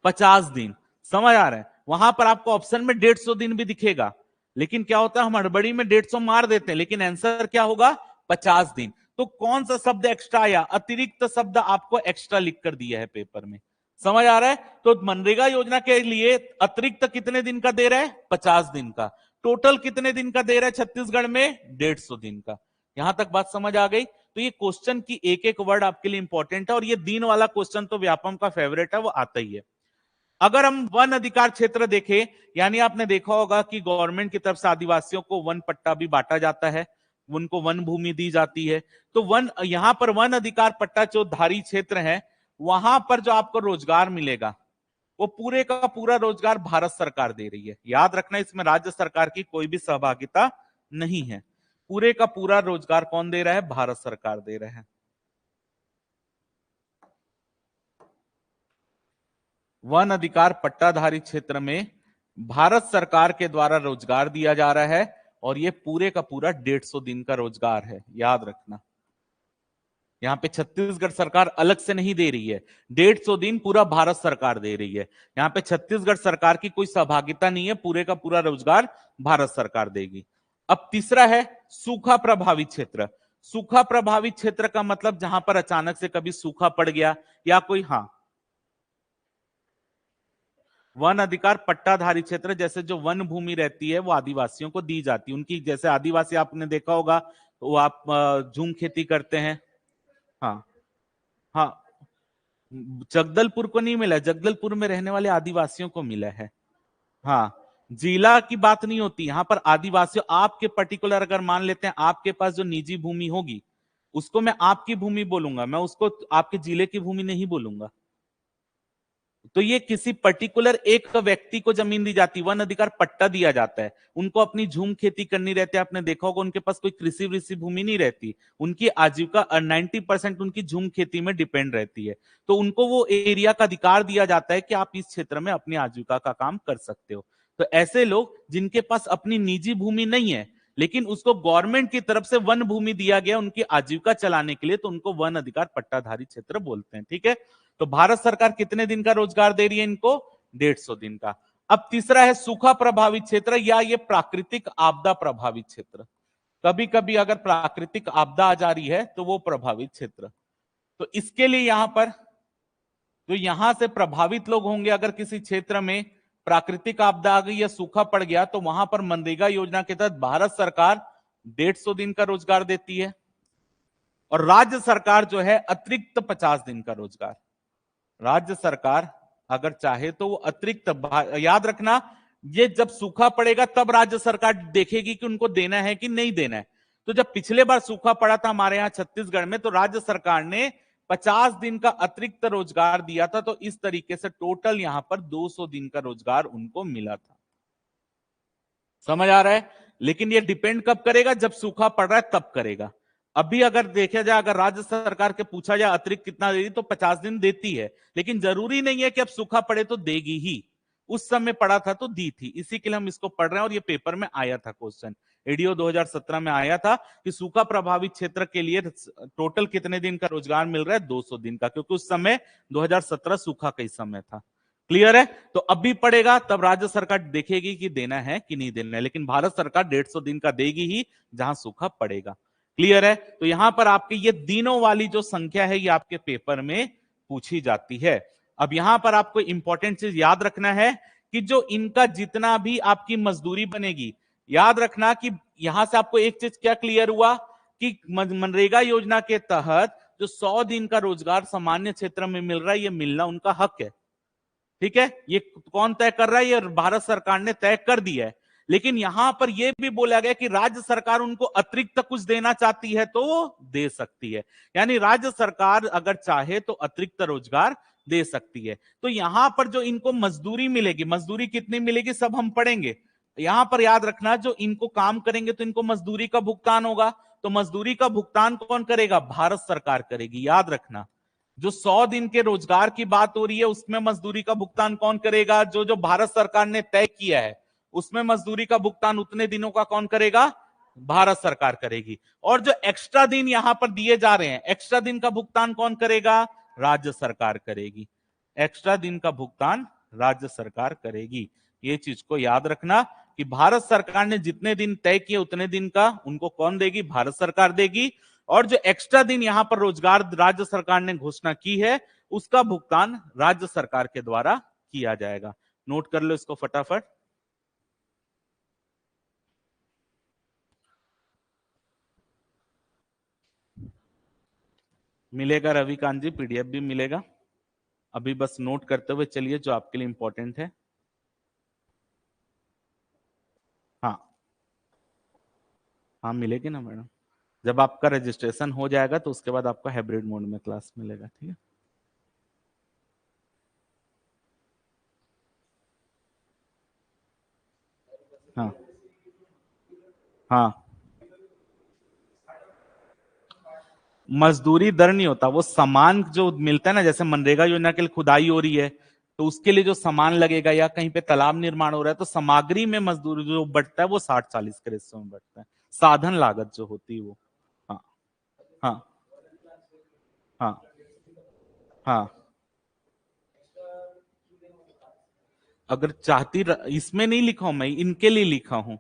50 दिन। समझ आ रहा है? वहां पर आपको ऑप्शन में 150 दिन भी दिखेगा, लेकिन क्या होता है हम हड़बड़ी में 150 मार देते हैं, लेकिन आंसर क्या होगा? 50 दिन। तो कौन सा शब्द एक्स्ट्रा आया? अतिरिक्त शब्द आपको एक्स्ट्रा लिख कर दिया है पेपर में। समझ आ रहा है? तो मनरेगा योजना के लिए अतिरिक्त कितने दिन का दे रहा है? 50 दिन का। टोटल कितने दिन का दे रहा है छत्तीसगढ़ में? 150 दिन का। यहां तक बात समझ आ गई? तो ये क्वेश्चन की एक एक वर्ड आपके लिए इंपॉर्टेंट है, और ये दिन वाला क्वेश्चन तो व्यापम का फेवरेट है, वो आता ही है। अगर हम वन अधिकार क्षेत्र देखें, यानी आपने देखा होगा कि गवर्नमेंट की तरफ से आदिवासियों को वन पट्टा भी बांटा जाता है, उनको वन भूमि दी जाती है। तो यहां पर वन अधिकार पट्टा जो धारी क्षेत्र है, वहां पर जो आपको रोजगार मिलेगा वो पूरे का पूरा रोजगार भारत सरकार दे रही है। याद रखना, इसमें राज्य सरकार की कोई भी सहभागिता नहीं है। पूरे का पूरा रोजगार कौन दे रहा है? भारत सरकार दे रहा है। वन अधिकार पट्टाधारी क्षेत्र में भारत सरकार के द्वारा रोजगार दिया जा रहा है, और ये पूरे का पूरा 150 दिन का रोजगार है। याद रखना, यहां पे छत्तीसगढ़ सरकार अलग से नहीं दे रही है, 150 दिन पूरा भारत सरकार दे रही है। यहां पे छत्तीसगढ़ सरकार की कोई सहभागिता नहीं है, पूरे का पूरा रोजगार भारत सरकार देगी। अब तीसरा है सूखा प्रभावित क्षेत्र। सूखा प्रभावित क्षेत्र का मतलब जहां पर अचानक से कभी सूखा पड़ गया या कोई, हाँ, वन अधिकार पट्टाधारी क्षेत्र, जैसे जो वन भूमि रहती है वो आदिवासियों को दी जाती है उनकी, जैसे आदिवासी आपने देखा होगा तो वो आप झूम खेती करते हैं। हाँ हाँ, जगदलपुर को नहीं मिला, जगदलपुर में रहने वाले आदिवासियों को मिला है। हाँ, जिला की बात नहीं होती यहाँ पर, आदिवासियों, आपके पर्टिकुलर अगर मान लेते हैं आपके पास जो निजी भूमि होगी उसको मैं आपकी भूमि बोलूंगा, मैं उसको आपके जिले की भूमि नहीं बोलूंगा। तो ये किसी पर्टिकुलर एक व्यक्ति को जमीन दी जाती, वन अधिकार पट्टा दिया जाता है, उनको अपनी झूम खेती करनी रहती है। आपने देखा होगा उनके पास कोई कृषि वृषि भूमि नहीं रहती, उनकी आजीविका 90% उनकी झूम खेती में डिपेंड रहती है। तो उनको वो एरिया का अधिकार दिया जाता है कि आप इस क्षेत्र में अपनी आजीविका का काम कर सकते हो। तो ऐसे लोग जिनके पास अपनी निजी भूमि नहीं है लेकिन उसको गवर्नमेंट की तरफ से वन भूमि दिया गया उनकी आजीविका चलाने के लिए, तो उनको वन अधिकार पट्टाधारी क्षेत्र बोलते हैं। ठीक है, तो भारत सरकार कितने दिन का रोजगार दे रही है इनको? 150 दिन का। अब तीसरा है सूखा प्रभावित क्षेत्र या ये प्राकृतिक आपदा प्रभावित क्षेत्र। कभी कभी अगर प्राकृतिक आपदा आ जा रही है तो वो प्रभावित क्षेत्र, तो इसके लिए यहां पर जो यहां से प्रभावित लोग होंगे, अगर किसी क्षेत्र में प्राकृतिक आपदा आ गई या सूखा पड़ गया तो वहां पर मनरेगा योजना के तहत भारत सरकार 150 दिन का रोजगार देती है और राज्य सरकार जो है अतिरिक्त 50 दिन का रोजगार। राज्य सरकार अगर चाहे तो वो अतिरिक्त, याद रखना ये जब सूखा पड़ेगा तब राज्य सरकार देखेगी कि उनको देना है कि नहीं देना है। तो जब पिछले बार सूखा पड़ा था हमारे यहाँ छत्तीसगढ़ में, तो राज्य सरकार ने 50 दिन का अतिरिक्त रोजगार दिया था, तो इस तरीके से टोटल यहां पर 200 दिन का रोजगार उनको मिला था। समझ आ रहा है? लेकिन ये डिपेंड कब करेगा? जब सूखा पड़ रहा है तब करेगा। अभी अगर देखा जाए, अगर राज्य सरकार के पूछा जाए अतिरिक्त कितना देती, तो 50 दिन देती है, लेकिन जरूरी नहीं है कि अब सूखा पड़े तो देगी ही। उस समय पड़ा था तो दी थी, इसी के लिए हम इसको पढ़ रहे हैं। और ये पेपर में आया था क्वेश्चन, एडीओ 2017 में आया था कि सूखा प्रभावित क्षेत्र के लिए टोटल कितने दिन का रोजगार मिल रहा है? 200 दिन का, क्योंकि उस समय 2017 सूखा का ही समय था। क्लियर है? तो अब भी पड़ेगा तब राज्य सरकार देखेगी कि देना है कि नहीं देना है, लेकिन भारत सरकार 150 दिन का देगी ही जहां सूखा पड़ेगा। क्लियर है? तो यहां पर आपके ये दिनों वाली जो संख्या है ये आपके पेपर में पूछी जाती है। अब यहां पर आपको इंपॉर्टेंट चीज याद रखना है कि जो इनका जितना भी आपकी मजदूरी बनेगी, याद रखना कि यहां से आपको एक चीज क्या क्लियर हुआ कि मनरेगा योजना के तहत जो 100 दिन का रोजगार सामान्य क्षेत्र में मिल रहा है, ये मिलना उनका हक है। ठीक है, ये कौन तय कर रहा है? ये भारत सरकार ने तय कर दिया है। लेकिन यहां पर यह भी बोला गया कि राज्य सरकार उनको अतिरिक्त कुछ देना चाहती है तो दे सकती है, यानी राज्य सरकार अगर चाहे तो अतिरिक्त रोजगार दे सकती है। तो यहां पर जो इनको मजदूरी मिलेगी, मजदूरी कितनी मिलेगी सब हम पढ़ेंगे। यहां पर याद रखना जो इनको काम करेंगे तो इनको मजदूरी का भुगतान होगा, तो मजदूरी का भुगतान कौन करेगा? भारत सरकार करेगी। याद रखना, जो 100 दिन के रोजगार की बात हो रही है उसमें मजदूरी का भुगतान कौन करेगा? जो जो भारत सरकार ने तय किया है उसमें मजदूरी का भुगतान उतने दिनों का कौन करेगा? भारत सरकार करेगी। और जो एक्स्ट्रा दिन यहां पर दिए जा रहे हैं, एक्स्ट्रा दिन का भुगतान कौन करेगा? राज्य सरकार करेगी। एक्स्ट्रा दिन का भुगतान राज्य सरकार करेगी। ये चीज को याद रखना कि भारत सरकार ने जितने दिन तय किए उतने दिन का उनको कौन देगी? भारत सरकार देगी। और जो एक्स्ट्रा दिन यहां पर रोजगार राज्य सरकार ने घोषणा की है उसका भुगतान राज्य सरकार के द्वारा किया जाएगा। नोट कर लो इसको फटाफट। मिलेगा रविकांत जी, पीडीएफ भी मिलेगा। अभी बस नोट करते हुए चलिए जो आपके लिए इंपॉर्टेंट है। हाँ हाँ, मिलेगी ना मैडम। जब आपका रजिस्ट्रेशन हो जाएगा तो उसके बाद आपको हाइब्रिड मोड में क्लास मिलेगा। ठीक है, हाँ हाँ, मजदूरी दर नहीं होता, वो सामान जो मिलता है ना, जैसे मनरेगा योजना के लिए खुदाई हो रही है तो उसके लिए जो सामान लगेगा, या कहीं पे तालाब निर्माण हो रहा है तो सामग्री में मजदूरी जो बढ़ता है वो 60-40 के रेशो में बढ़ता है, साधन लागत जो होती है वो। हाँ हाँ हाँ हाँ, अगर चाहती, इसमें नहीं लिखा हूं मैं, इनके लिए लिखा हूं।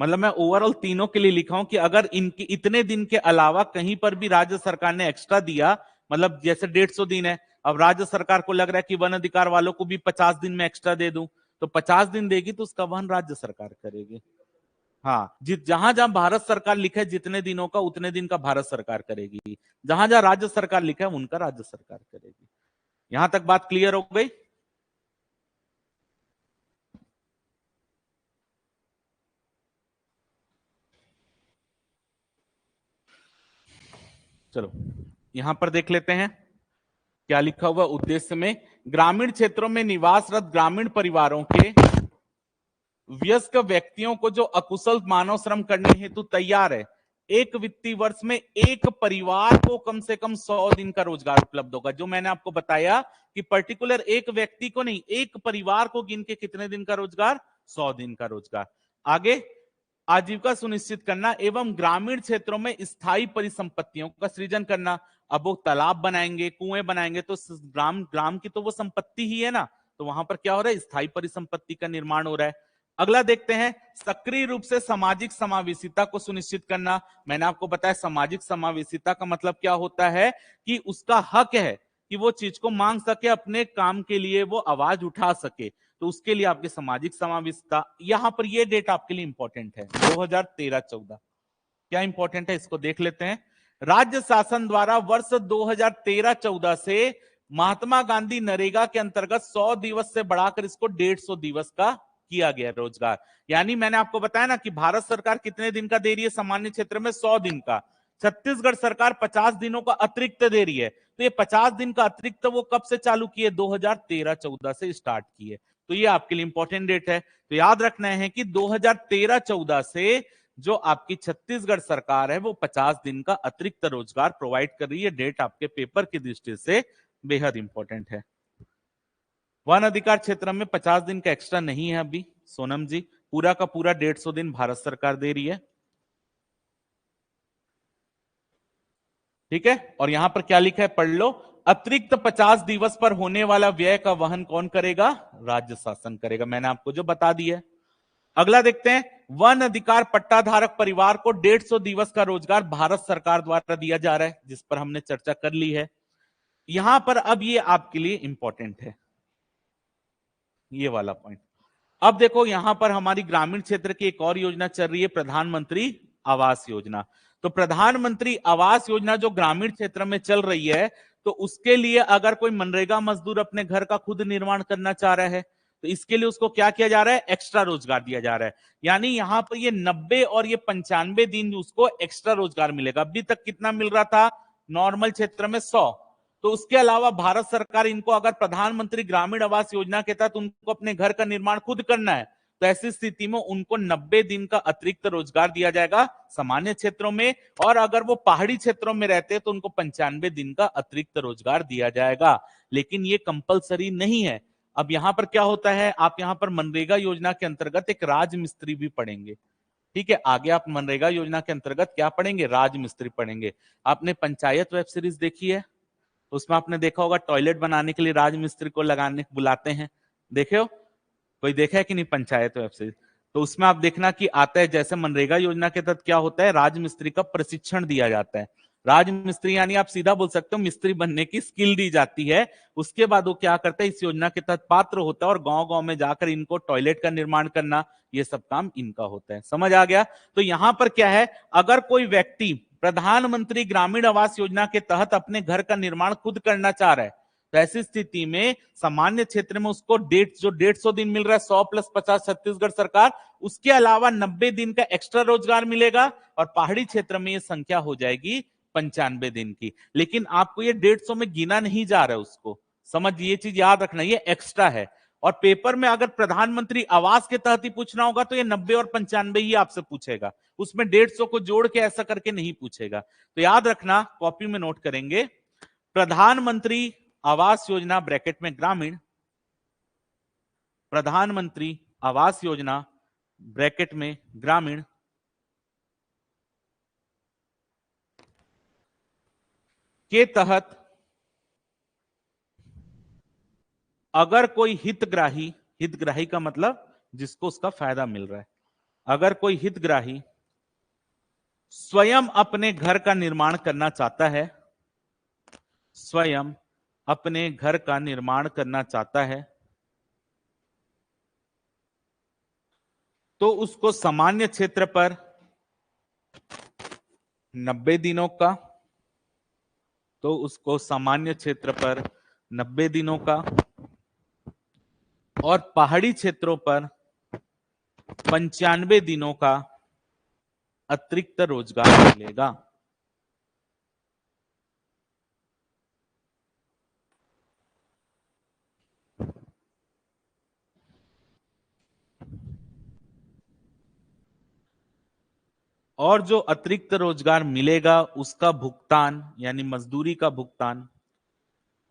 मतलब मैं ओवरऑल तीनों के लिए लिखा हूं कि अगर इनके इतने दिन के अलावा कहीं पर भी राज्य सरकार ने एक्स्ट्रा दिया, मतलब जैसे 150 दिन है, अब राज्य सरकार को लग रहा है कि वन अधिकार वालों को भी 50 दिन में एक्स्ट्रा दे दूं, तो 50 दिन देगी तो उसका वहन राज्य सरकार करेगी। हाँ, जहां जहां भारत सरकार लिखा है जितने दिनों का, उतने दिन का भारत सरकार करेगी। जहां जहां राज्य सरकार लिखा है उनका राज्य सरकार करेगी। यहां तक बात क्लियर हो गई? चलो यहां पर देख लेते हैं क्या लिखा हुआ उद्देश्य में। ग्रामीण क्षेत्रों में निवासरत ग्रामीण परिवारों के वयस्क व्यक्तियों को जो अकुशल मानव श्रम करने हेतु तैयार है, एक वित्तीय वर्ष में एक परिवार को कम से कम 100 दिन का रोजगार उपलब्ध होगा। जो मैंने आपको बताया कि पर्टिकुलर एक व्यक्ति को नहीं, एक परिवार को गिन के कितने दिन का रोजगार? 100 दिन का रोजगार। आगे, आजीविका सुनिश्चित करना एवं ग्रामीण क्षेत्रों में स्थायी परिसंपत्तियों का सृजन करना। अब वो तालाब बनाएंगे, कुएं बनाएंगे, तो ग्राम ग्राम की तो वो संपत्ति ही है ना, तो वहां पर क्या हो रहा है? स्थायी परिसंपत्ति का निर्माण हो रहा है। अगला देखते हैं, सक्रिय रूप से सामाजिक समावेशिता को सुनिश्चित करना। मैंने आपको बताया सामाजिक समावेशिता का मतलब क्या होता है कि उसका हक है कि वो चीज को मांग सके, अपने काम के लिए वो आवाज उठा सके, तो उसके लिए आपकी सामाजिक समावेशिता। यहां पर ये डेट आपके लिए इंपॉर्टेंट है, 2013-14। क्या इंपॉर्टेंट है इसको देख लेते हैं। राज्य शासन द्वारा वर्ष 2013-14 से महात्मा गांधी नरेगा के अंतर्गत 100 दिवस से बढ़ाकर इसको 150 दिवस का किया गया रोजगार। यानी मैंने आपको बताया ना कि भारत सरकार कितने दिन का दे रही है सामान्य क्षेत्र में? 100 दिन का। छत्तीसगढ़ सरकार 50 दिनों का अतिरिक्त दे रही है, तो ये 50 दिन का अतिरिक्त वो कब से चालू किए? 2013-14 से स्टार्ट किए। तो ये आपके लिए इंपॉर्टेंट डेट है। तो याद रखना है कि 2013-14 से जो आपकी छत्तीसगढ़ सरकार है वो 50 दिन का अतिरिक्त रोजगार प्रोवाइड कर रही है। डेट आपके पेपर की दृष्टि से बेहद इंपॉर्टेंट है। वन अधिकार क्षेत्र में 50 दिन का एक्स्ट्रा नहीं है अभी सोनम जी, पूरा का पूरा 150 दिन भारत सरकार दे रही है। ठीक है, और यहां पर क्या लिखा है पढ़ लो। अतिरिक्त 50 दिवस पर होने वाला व्यय का वहन कौन करेगा? राज्य शासन करेगा। मैंने आपको जो बता दिया है। अगला देखते हैं, वन अधिकार पट्टाधारक परिवार को 150 दिवस का रोजगार भारत सरकार द्वारा दिया जा रहा है, जिस पर हमने चर्चा कर ली है। यहां पर अब ये आपके लिए इंपॉर्टेंट है, ये वाला पॉइंट। अब देखो यहां पर हमारी ग्रामीण क्षेत्र की एक और योजना चल रही है, प्रधानमंत्री आवास योजना। तो प्रधानमंत्री आवास योजना जो ग्रामीण क्षेत्र में चल रही है, तो उसके लिए अगर कोई मनरेगा मजदूर अपने घर का खुद निर्माण करना चाह रहा है, तो इसके लिए उसको क्या किया जा रहा है? एक्स्ट्रा रोजगार दिया जा रहा है। यानी यहां पर ये 90 और ये 95 दिन उसको एक्स्ट्रा रोजगार मिलेगा। अभी तक कितना मिल रहा था नॉर्मल क्षेत्र में? 100। तो उसके अलावा भारत सरकार इनको अगर प्रधानमंत्री ग्रामीण आवास योजना के तहत उनको अपने घर का निर्माण खुद करना है, तो ऐसी स्थिति में उनको 90 दिन का अतिरिक्त रोजगार दिया जाएगा सामान्य क्षेत्रों में, और अगर वो पहाड़ी क्षेत्रों में रहते हैं तो उनको 95 दिन का अतिरिक्त रोजगार दिया जाएगा। लेकिन ये कंपलसरी नहीं है। अब यहां पर क्या होता है, आप यहां पर मनरेगा योजना के अंतर्गत एक राजमिस्त्री भी पढ़ेंगे। ठीक है, आगे आप मनरेगा योजना के अंतर्गत क्या पढ़ेंगे? राजमिस्त्री पढ़ेंगे। आपने पंचायत वेब सीरीज देखी है? उसमें आपने देखा होगा टॉयलेट बनाने के लिए राजमिस्त्री को लगाने बुलाते हैं, देखे हो? कोई देखा है कि नहीं पंचायत वेब सीरीज? तो उसमें आप देखना कि आता है, जैसे मनरेगा योजना के तहत क्या होता है, राजमिस्त्री का प्रशिक्षण दिया जाता है। राजमिस्त्री यानी आप सीधा बोल सकते हो मिस्त्री बनने की स्किल दी जाती है। उसके बाद वो क्या करता है, इस योजना के तहत पात्र होता है और गांव गांव में जाकर इनको टॉयलेट का निर्माण करना, ये सब काम इनका होता है। समझ आ गया? तो यहां पर क्या है, अगर कोई व्यक्ति प्रधानमंत्री ग्रामीण आवास योजना के तहत अपने घर का निर्माण खुद करना चाह रहा है, तो ऐसी स्थिति में सामान्य क्षेत्र में उसको जो 150 दिन मिल रहा है, 100 + 50 छत्तीसगढ़ सरकार, उसके अलावा 90 दिन का एक्स्ट्रा रोजगार मिलेगा, और पहाड़ी क्षेत्र में यह संख्या हो जाएगी 95 दिन की। लेकिन आपको ये 150 में गिना नहीं जा रहा है उसको, समझ, ये चीज याद रखना, ये एक्स्ट्रा है। और पेपर में अगर प्रधानमंत्री आवास के तहत ही पूछना होगा तो ये 90 और 95 ही आपसे पूछेगा, उसमें 150 को जोड़ के ऐसा करके नहीं पूछेगा। तो याद रखना, कॉपी में नोट करेंगे, प्रधानमंत्री आवास योजना ब्रैकेट में ग्रामीण, प्रधानमंत्री आवास योजना ब्रैकेट में ग्रामीण के तहत अगर कोई हितग्राही, हितग्राही का मतलब जिसको उसका फायदा मिल रहा है, अगर कोई हितग्राही स्वयं अपने घर का निर्माण करना चाहता है, स्वयं अपने घर का निर्माण करना चाहता है, तो उसको सामान्य क्षेत्र पर 90 दिनों का, तो उसको सामान्य क्षेत्र पर 90 दिनों का और पहाड़ी क्षेत्रों पर 95 दिनों का अतिरिक्त रोजगार मिलेगा। और जो अतिरिक्त रोजगार मिलेगा उसका भुगतान यानी मजदूरी का भुगतान,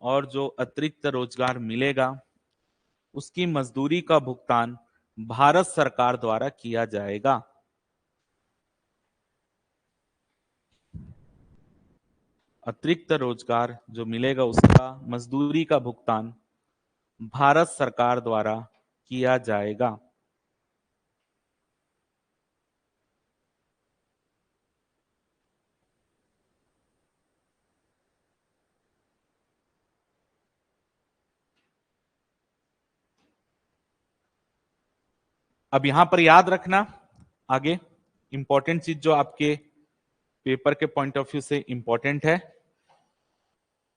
और जो अतिरिक्त रोजगार मिलेगा उसकी मजदूरी का भुगतान भारत सरकार द्वारा किया जाएगा। अतिरिक्त रोजगार जो मिलेगा उसका मजदूरी का भुगतान भारत सरकार द्वारा किया जाएगा। अब यहां पर याद रखना आगे इंपॉर्टेंट चीज जो आपके पेपर के पॉइंट ऑफ व्यू से इंपॉर्टेंट है।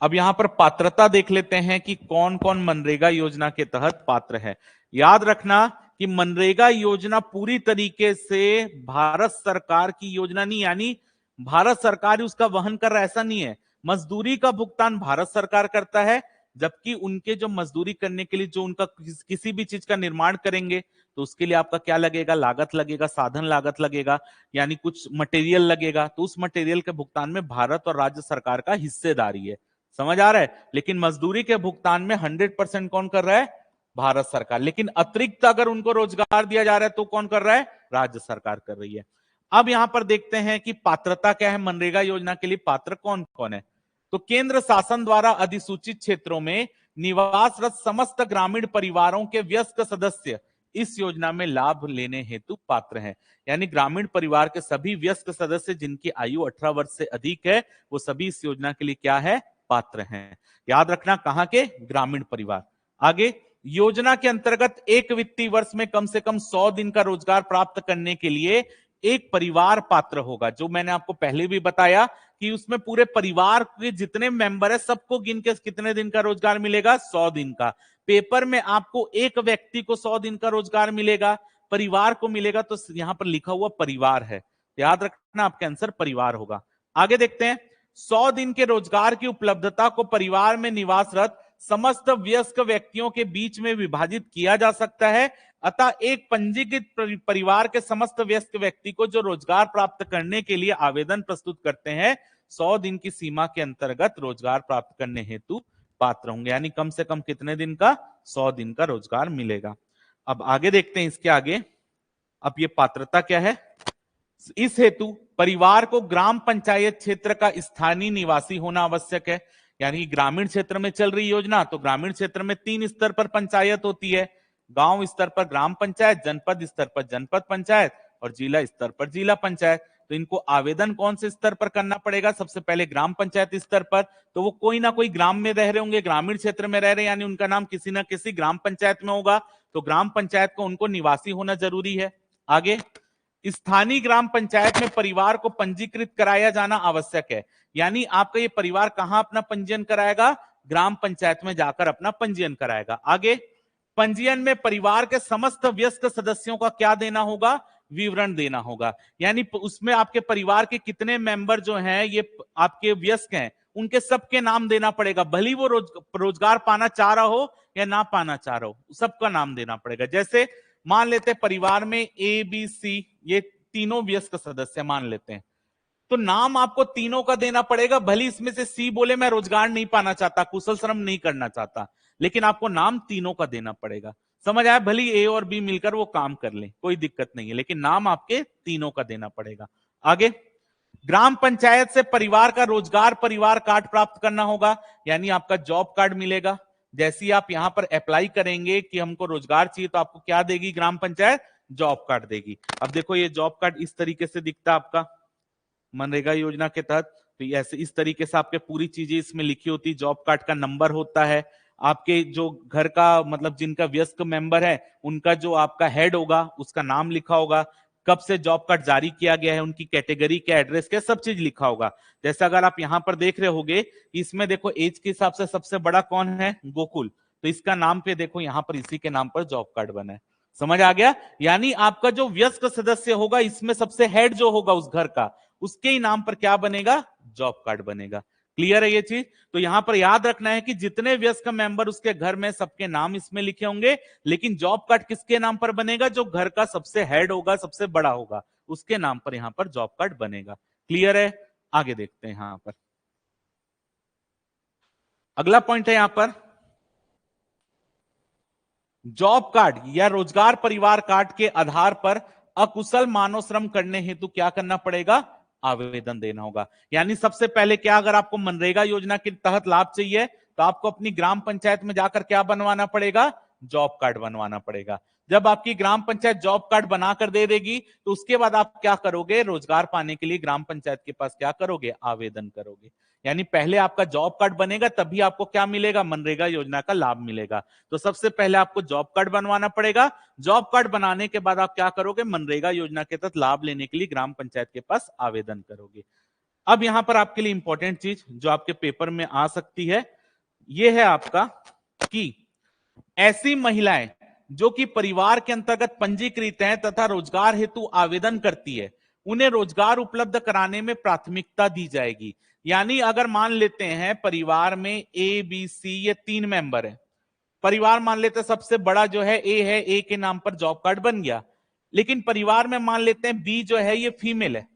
अब यहां पर पात्रता देख लेते हैं कि कौन कौन मनरेगा योजना के तहत पात्र है। याद रखना कि मनरेगा योजना पूरी तरीके से भारत सरकार की योजना नहीं, यानी भारत सरकार ही उसका वहन कर रहा है ऐसा नहीं है। मजदूरी का भुगतान भारत सरकार करता है, जबकि उनके जो मजदूरी करने के लिए जो उनका किसी भी चीज का निर्माण करेंगे तो उसके लिए आपका क्या लगेगा, लागत लगेगा, साधन लागत लगेगा, यानी कुछ मटेरियल लगेगा, तो उस मटेरियल के भुगतान में भारत और राज्य सरकार का हिस्सेदारी है। समझ आ रहा है। लेकिन मजदूरी के भुगतान में 100% कौन कर रहा है, भारत सरकार। लेकिन अतिरिक्त अगर उनको रोजगार दिया जा रहा है तो कौन कर रहा है, राज्य सरकार कर रही है। अब यहां पर देखते हैं कि पात्रता क्या है, मनरेगा योजना के लिए पात्र कौन कौन है। तो केंद्र शासन द्वारा अधिसूचित क्षेत्रों में निवासरत समस्त ग्रामीण परिवारों के वयस्क सदस्य इस योजना में लाभ लेने हेतु पात्र हैं। यानी ग्रामीण परिवार के सभी वयस्क सदस्य जिनकी आयु 18 वर्ष से अधिक है वो सभी इस योजना के लिए क्या है, पात्र हैं। याद रखना कहां के, ग्रामीण परिवार। आगे योजना के अंतर्गत एक वित्तीय वर्ष में कम से कम 100 दिन का रोजगार प्राप्त करने के लिए एक परिवार पात्र होगा। जो मैंने आपको पहले भी बताया कि उसमें पूरे परिवार के जितने मेंबर है सबको गिन के कितने दिन का रोजगार मिलेगा, 100 दिन का। पेपर में आपको एक व्यक्ति को 100 दिन का रोजगार मिलेगा, परिवार को मिलेगा, तो यहां पर लिखा हुआ परिवार है, याद रखना आपका आंसर परिवार होगा। आगे देखते हैं, 100 दिन के रोजगार की उपलब्धता को परिवार में निवासरत समस्त वयस्क व्यक्तियों के बीच में विभाजित किया जा सकता है। अतः एक पंजीकृत परिवार के समस्त वयस्क व्यक्ति को जो रोजगार प्राप्त करने के लिए आवेदन प्रस्तुत करते हैं 100 दिन की सीमा के अंतर्गत रोजगार प्राप्त करने हेतु पात्र होंगे। यानी कम से कम कितने दिन का, 100 दिन का रोजगार मिलेगा। अब आगे देखते हैं इसके आगे। अब ये पात्रता क्या है, इस हेतु परिवार को ग्राम पंचायत क्षेत्र का स्थानीय निवासी होना आवश्यक है। यानी ग्रामीण क्षेत्र में चल रही योजना, तो ग्रामीण क्षेत्र में 3 स्तर पर पंचायत होती है, गांव स्तर पर ग्राम पंचायत, जनपद स्तर पर जनपद पंचायत और जिला स्तर पर जिला पंचायत। तो इनको आवेदन कौन से स्तर पर करना पड़ेगा, सबसे पहले ग्राम पंचायत स्तर पर। तो वो कोई ना कोई ग्राम में रह रहे होंगे, ग्रामीण क्षेत्र में रह रहे, यानी उनका नाम किसी ना किसी ग्राम पंचायत में होगा, तो ग्राम पंचायत को उनको निवासी होना जरूरी है। आगे स्थानीय ग्राम पंचायत में परिवार को पंजीकृत कराया जाना आवश्यक है। यानी आपका ये परिवार कहां अपना पंजीयन कराएगा, ग्राम पंचायत में जाकर अपना पंजीयन कराएगा। आगे पंजीयन में परिवार के समस्त वयस्क सदस्यों का क्या देना होगा, विवरण देना होगा। यानी उसमें आपके परिवार के कितने मेंबर जो हैं ये आपके वयस्क हैं उनके सबके नाम देना पड़ेगा, भले वो रोजगार पाना चाह रहा हो या ना पाना चाह रहा हो, सबका नाम देना पड़ेगा। जैसे मान लेते हैं परिवार में ए बी सी ये तीनों वयस्क सदस्य मान लेते हैं, तो नाम आपको तीनों का देना पड़ेगा। भले इसमें से सी बोले मैं रोजगार नहीं पाना चाहता, कुशल श्रम नहीं करना चाहता, लेकिन आपको नाम तीनों का देना पड़ेगा। समझ आया, भले ए और बी मिलकर वो काम कर ले कोई दिक्कत नहीं है, लेकिन नाम आपके तीनों का देना पड़ेगा। आगे ग्राम पंचायत से परिवार का रोजगार परिवार कार्ड प्राप्त करना होगा, यानी आपका जॉब कार्ड मिलेगा। जैसे ही आप यहां पर अप्लाई करेंगे कि हमको रोजगार चाहिए तो आपको क्या देगी ग्राम पंचायत, जॉब कार्ड देगी। अब देखो ये जॉब कार्ड इस तरीके से दिखता है आपका मनरेगा योजना के तहत। तो ऐसे इस तरीके से आपके पूरी चीजें इसमें लिखी होती, जॉब कार्ड का नंबर होता है, आपके जो घर का मतलब जिनका वयस्क मेंबर है उनका जो आपका हेड होगा उसका नाम लिखा होगा, कब से जॉब कार्ड जारी किया गया है, उनकी कैटेगरी क्या, एड्रेस क्या, सब चीज लिखा होगा। जैसे अगर आप यहां पर देख रहे होगे इसमें देखो एज के हिसाब से सबसे बड़ा कौन है, गोकुल, तो इसका नाम पे देखो यहां पर इसी के नाम पर जॉब कार्ड बना है। समझ आ गया? यानी आपका जो वयस्क सदस्य होगा इसमें सबसे हेड जो होगा उस घर का, उसके ही नाम पर क्या बनेगा, जॉब कार्ड बनेगा। क्लियर है ये चीज? तो यहां पर याद रखना है कि जितने वयस्क मेंबर उसके घर में सबके नाम इसमें लिखे होंगे, लेकिन जॉब कार्ड किसके नाम पर बनेगा, जो घर का सबसे हेड होगा, सबसे बड़ा होगा, उसके नाम पर यहां पर जॉब कार्ड बनेगा। क्लियर है? आगे देखते हैं यहां पर अगला पॉइंट है यहां पर जॉब कार्ड या रोजगार परिवार कार्ड के आधार पर अकुशल मानव श्रम करने हेतु क्या करना पड़ेगा, आवेदन देना होगा। यानी सबसे पहले क्या, अगर आपको मनरेगा योजना के तहत लाभ चाहिए तो आपको अपनी ग्राम पंचायत में जाकर क्या बनवाना पड़ेगा, जॉब कार्ड बनवाना पड़ेगा। जब आपकी ग्राम पंचायत जॉब कार्ड बनाकर दे देगी तो उसके बाद आप क्या करोगे, रोजगार पाने के लिए ग्राम पंचायत के पास क्या करोगे, आवेदन करोगे। यानी पहले आपका जॉब कार्ड बनेगा तभी आपको क्या मिलेगा, मनरेगा योजना का लाभ मिलेगा। तो सबसे पहले आपको जॉब कार्ड बनवाना पड़ेगा, जॉब कार्ड बनाने के बाद आप क्या करोगे, मनरेगा योजना के तहत लाभ लेने के लिए ग्राम पंचायत के पास आवेदन करोगे। अब यहां पर आपके लिए इंपॉर्टेंट चीज जो आपके पेपर में आ सकती है यह है आपका कि ऐसी महिलाएं जो कि परिवार के अंतर्गत पंजीकृत हैं तथा रोजगार हेतु आवेदन करती है, उन्हें रोजगार उपलब्ध कराने में प्राथमिकता दी जाएगी। यानी अगर मान लेते हैं परिवार में ए बी सी ये 3 मेंबर है, परिवार मान लेते हैं सबसे बड़ा जो है ए है, ए के नाम पर जॉब कार्ड बन गया, लेकिन परिवार में मान लेते हैं बी जो है ये फीमेल है।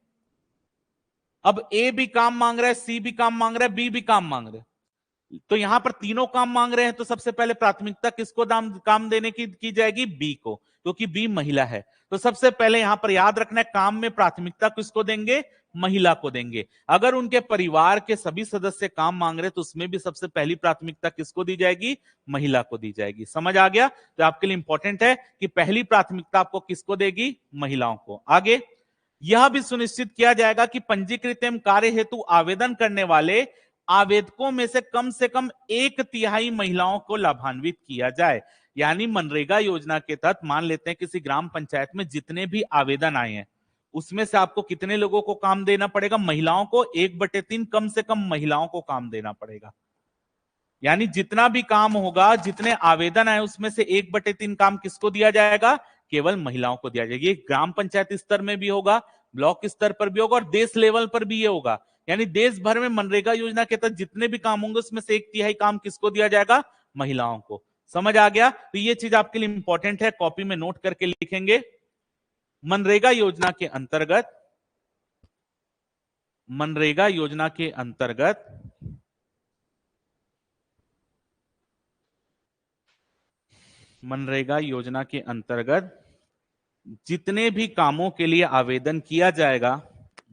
अब ए भी काम मांग रहा है, सी भी काम मांग रहा है, बी भी काम मांग रहा है, तो यहां पर तीनों काम मांग रहे हैं, तो सबसे पहले प्राथमिकता किसको काम देने की जाएगी, बी को, क्योंकि बी महिला है। तो सबसे पहले यहां पर याद रखना है काम में प्राथमिकता किसको देंगे, महिला को देंगे। अगर उनके परिवार के सभी सदस्य काम मांग रहे तो उसमें भी सबसे पहली प्राथमिकता किसको दी जाएगी, महिला को दी जाएगी। समझ आ गया? तो आपके लिए इंपॉर्टेंट है कि पहली प्राथमिकता आपको किसको देगी, महिलाओं को। आगे यह भी सुनिश्चित किया जाएगा कि पंजीकृत एवं कार्य हेतु आवेदन करने वाले आवेदकों में से कम 1/3 महिलाओं को लाभान्वित किया जाए। यानी मनरेगा योजना के तहत मान लेते हैं किसी ग्राम पंचायत में जितने भी आवेदन आए हैं उसमें से आपको कितने लोगों को काम देना पड़ेगा, महिलाओं को 1/3 कम से कम महिलाओं को काम देना पड़ेगा। यानी जितना भी काम होगा, जितने आवेदन आए उसमें से 1/3 काम किसको दिया जाएगा, केवल महिलाओं को दिया जाएगा। ये ग्राम पंचायत स्तर में भी होगा, ब्लॉक स्तर पर भी होगा और देश लेवल पर भी ये होगा। यानी देश भर में मनरेगा योजना के तहत जितने भी काम होंगे उसमें से 1/3 काम किसको दिया जाएगा, महिलाओं को। समझ आ गया? तो ये चीज आपके लिए इंपॉर्टेंट है, कॉपी में नोट करके लिखेंगे। मनरेगा योजना के अंतर्गत, मनरेगा योजना के अंतर्गत मनरेगा योजना के अंतर्गत जितने भी कामों के लिए आवेदन किया जाएगा,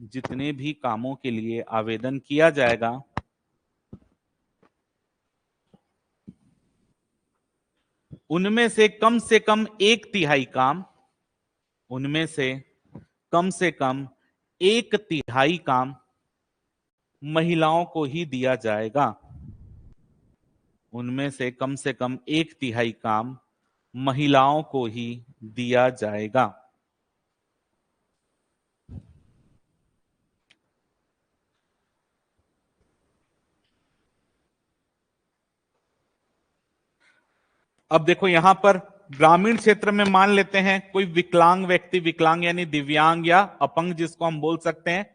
जितने भी कामों के लिए आवेदन किया जाएगा उनमें से कम 1/3 काम, उनमें से कम 1/3 काम महिलाओं को ही दिया जाएगा। उनमें से कम 1/3 काम महिलाओं को ही दिया जाएगा। अब देखो यहां पर ग्रामीण क्षेत्र में मान लेते हैं कोई विकलांग व्यक्ति, विकलांग यानी दिव्यांग या अपंग जिसको हम बोल सकते हैं,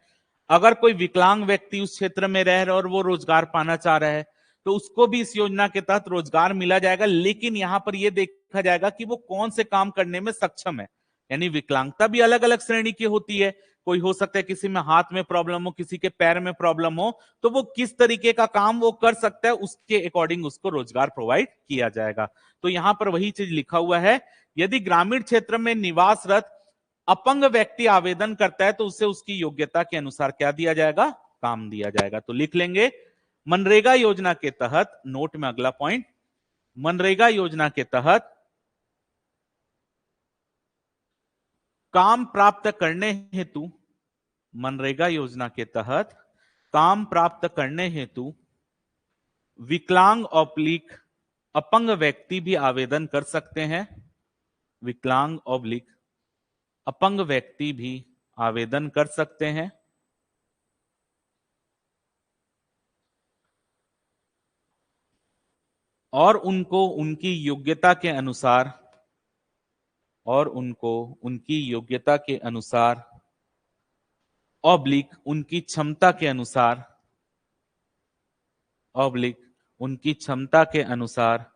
अगर कोई विकलांग व्यक्ति उस क्षेत्र में रह रहा है और वो रोजगार पाना चाह रहा है तो उसको भी इस योजना के तहत रोजगार मिला जाएगा। लेकिन यहां पर यह देखा जाएगा कि वो कौन से काम करने में सक्षम है। यानी विकलांगता भी अलग अलग श्रेणी की होती है, कोई हो सकता है किसी में हाथ में प्रॉब्लम हो, किसी के पैर में प्रॉब्लम हो, तो वो किस तरीके का काम वो कर सकता है उसके अकॉर्डिंग उसको रोजगार प्रोवाइड किया जाएगा। तो यहां पर वही चीज लिखा हुआ है, यदि ग्रामीण क्षेत्र में निवासरत अपंग व्यक्ति आवेदन करता है तो उसे उसकी योग्यता के अनुसार क्या दिया जाएगा, काम दिया जाएगा। तो लिख लेंगे मनरेगा योजना के तहत, नोट में अगला पॉइंट, मनरेगा योजना के तहत काम प्राप्त करने हेतु मनरेगा योजना के तहत काम प्राप्त करने हेतु विकलांग ऑब्लिक अपंग व्यक्ति भी आवेदन कर सकते हैं। विकलांग ऑब्लिक अपंग व्यक्ति भी आवेदन कर सकते हैं। और उनको उनकी योग्यता के अनुसार ऑब्लिक उनकी क्षमता के अनुसार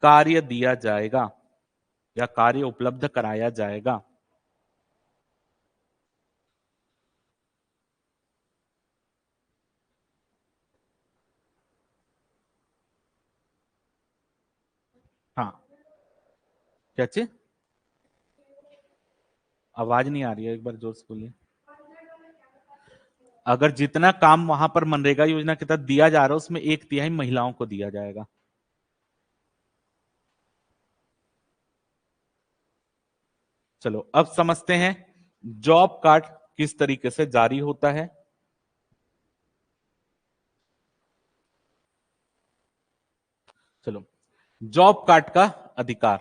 कार्य दिया जाएगा या कार्य उपलब्ध कराया जाएगा। हाँ, क्या चीज? आवाज नहीं आ रही है, एक बार जोर से बोलिए। अगर जितना काम वहां पर मनरेगा योजना के तहत दिया जा रहा है उसमें 1/3 महिलाओं को दिया जाएगा। चलो अब समझते हैं जॉब कार्ड किस तरीके से जारी होता है। चलो, जॉब कार्ड का अधिकार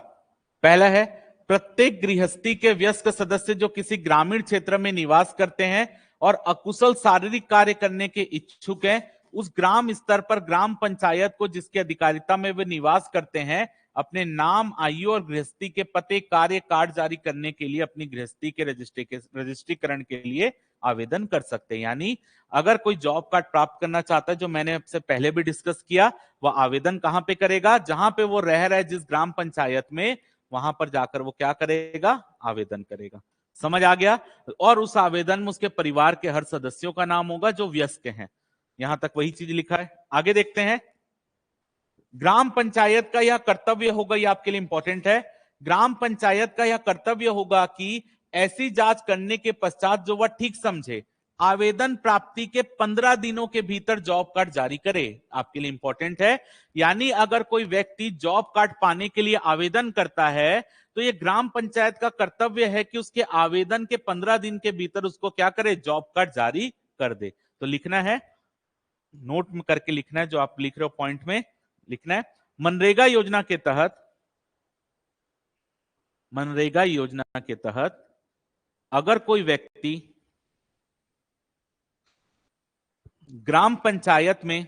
पहला है, प्रत्येक गृहस्थी के वयस्क सदस्य जो किसी ग्रामीण क्षेत्र में निवास करते हैं और अकुशल शारीरिक कार्य करने के इच्छुक हैं, उस ग्राम स्तर पर ग्राम पंचायत को जिसके अधिकारिता में वे निवास करते हैं अपने नाम, आयु और गृहस्थी के पते कार्य कार्ड जारी करने के लिए अपनी गृहस्थी के रजिस्ट्रीकरण के लिए आवेदन कर सकते हैं। यानी अगर कोई जॉब कार्ड प्राप्त करना चाहता है, जो मैंने आपसे पहले भी डिस्कस किया, वह आवेदन कहां पे करेगा? जहां पे वो रह रहा है जिस ग्राम पंचायत में, वहां पर जाकर वो क्या करेगा? आवेदन करेगा। समझ आ गया? और उस आवेदन में उसके परिवार के हर सदस्यों का नाम होगा जो वयस्क हैं। यहां तक वही चीज लिखा है। आगे देखते हैं। ग्राम पंचायत का यह कर्तव्य होगा, यह आपके लिए इंपॉर्टेंट है, ग्राम पंचायत का यह कर्तव्य होगा कि ऐसी जांच करने के पश्चात जो वह ठीक समझे आवेदन प्राप्ति के 15 दिनों के भीतर जॉब कार्ड जारी करे। आपके लिए इंपॉर्टेंट है। यानी अगर कोई व्यक्ति जॉब कार्ड पाने के लिए आवेदन करता है तो यह ग्राम पंचायत का कर्तव्य है कि उसके आवेदन के 15 दिन के भीतर उसको क्या करे? जॉब कार्ड जारी कर दे। तो लिखना है, नोट में करके लिखना है, जो आप लिख रहे हो पॉइंट में लिखना है। मनरेगा योजना के तहत अगर कोई व्यक्ति ग्राम पंचायत में,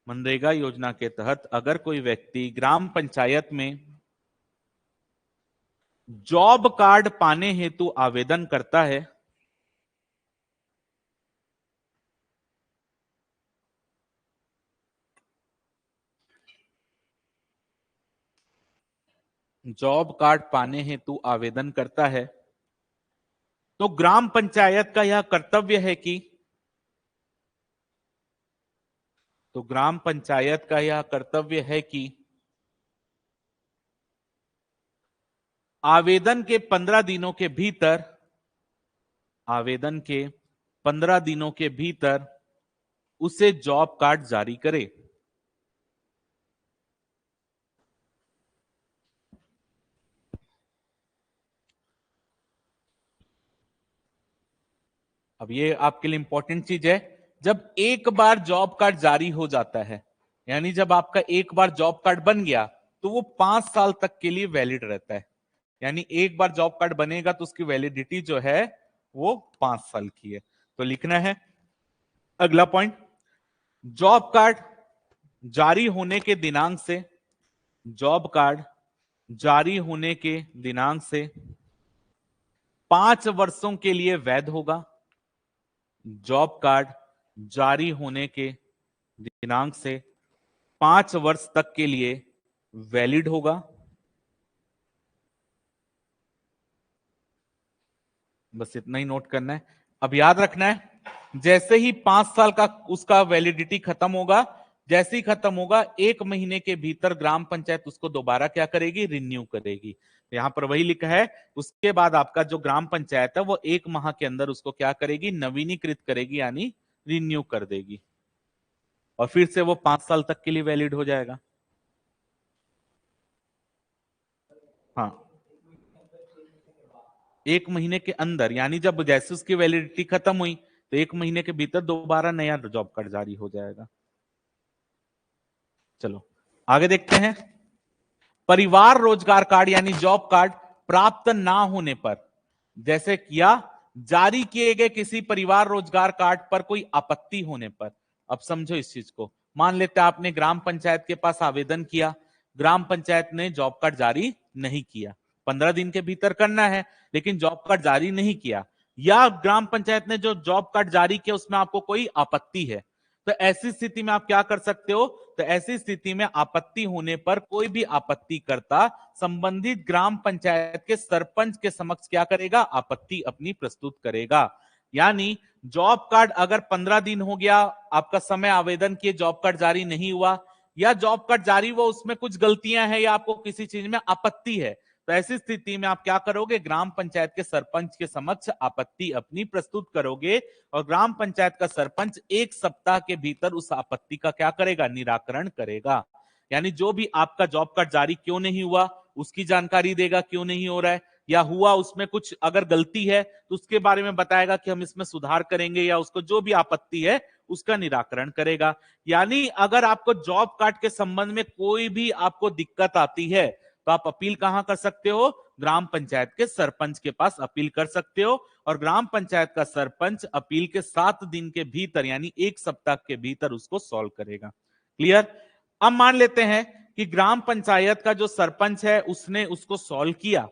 मनरेगा योजना के तहत अगर कोई व्यक्ति ग्राम पंचायत में जॉब कार्ड पाने हेतु आवेदन करता है, जॉब कार्ड पाने हेतु आवेदन करता है, तो ग्राम पंचायत का यह कर्तव्य है कि आवेदन के 15 दिनों के भीतर उसे जॉब कार्ड जारी करे। अब ये आपके लिए इंपॉर्टेंट चीज है। जब एक बार जॉब कार्ड जारी हो जाता है, यानी जब आपका एक बार जॉब कार्ड बन गया, तो वो 5 साल तक के लिए वैलिड रहता है। यानी एक बार जॉब कार्ड बनेगा तो उसकी वैलिडिटी जो है वो 5 साल की है। तो लिखना है अगला पॉइंट, जॉब कार्ड जारी होने के दिनांक से, जॉब कार्ड जारी होने के दिनांक से 5 वर्षों के लिए वैध होगा। जॉब कार्ड जारी होने के दिनांक से 5 वर्ष तक के लिए वैलिड होगा। बस इतना ही नोट करना है। अब याद रखना है, जैसे ही 5 साल का उसका वैलिडिटी खत्म होगा, जैसे ही खत्म होगा 1 महीने के भीतर ग्राम पंचायत उसको दोबारा क्या करेगी? रिन्यू करेगी। यहां पर वही लिखा है, उसके बाद आपका जो ग्राम पंचायत है वो 1 माह के अंदर उसको क्या करेगी? नवीनीकृत करेगी, यानी रिन्यू कर देगी, और फिर से वो 5 साल तक के लिए वैलिड हो जाएगा। हाँ, 1 महीने के अंदर, यानी जब जैसे उसकी वैलिडिटी खत्म हुई तो 1 महीने के भीतर दोबारा नया जॉब कार्ड जारी हो जाएगा। चलो आगे देखते हैं। परिवार रोजगार कार्ड यानी जॉब कार्ड प्राप्त ना होने पर, जैसे किया जारी किए गए किसी परिवार रोजगार कार्ड पर कोई आपत्ति होने पर। अब समझो इस चीज को, मान लेते हैं आपने ग्राम पंचायत के पास आवेदन किया, ग्राम पंचायत ने जॉब कार्ड जारी नहीं किया, 15 दिन के भीतर करना है, लेकिन जॉब कार्ड जारी नहीं किया, या ग्राम पंचायत ने जो जॉब कार्ड जारी किया उसमें आपको कोई आपत्ति है, तो ऐसी स्थिति में आप क्या कर सकते हो? तो ऐसी स्थिति में आपत्ति होने पर कोई भी आपत्तिकर्ता संबंधित ग्राम पंचायत के सरपंच के समक्ष क्या करेगा? आपत्ति अपनी प्रस्तुत करेगा। यानी जॉब कार्ड अगर 15 दिन हो गया आपका समय आवेदन किए, जॉब कार्ड जारी नहीं हुआ, या जॉब कार्ड जारी हुआ उसमें कुछ गलतियां हैं या आपको किसी चीज में आपत्ति है, तो ऐसी स्थिति में आप क्या करोगे? ग्राम पंचायत के सरपंच के समक्ष आपत्ति अपनी प्रस्तुत करोगे और ग्राम पंचायत का सरपंच 1 सप्ताह के भीतर उस आपत्ति का क्या करेगा? निराकरण करेगा। यानी जो भी आपका जॉब कार्ड जारी क्यों नहीं हुआ उसकी जानकारी देगा, क्यों नहीं हो रहा है, या हुआ उसमें कुछ अगर गलती है तो उसके बारे में बताएगा कि हम इसमें सुधार करेंगे, या उसको जो भी आपत्ति है उसका निराकरण करेगा। यानी अगर आपको जॉब कार्ड के संबंध में कोई भी आपको दिक्कत आती है तो आप अपील कहां कर सकते हो? ग्राम पंचायत के सरपंच के पास अपील कर सकते हो, और ग्राम पंचायत का सरपंच अपील के 7 दिन के भीतर यानी 1 सप्ताह के भीतर उसको सॉल्व करेगा। क्लियर? अब मान लेते हैं कि ग्राम पंचायत का जो सरपंच है उसने उसको सॉल्व किया,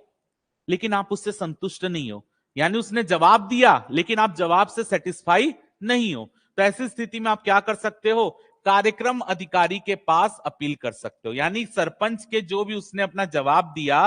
लेकिन आप उससे संतुष्ट नहीं हो, यानी उसने जवाब दिया लेकिन आप जवाब से सेटिस्फाई नहीं हो, तो ऐसी स्थिति में आप क्या कर सकते हो? कार्यक्रम अधिकारी के पास अपील कर सकते हो। यानी सरपंच के जो भी उसने अपना जवाब दिया,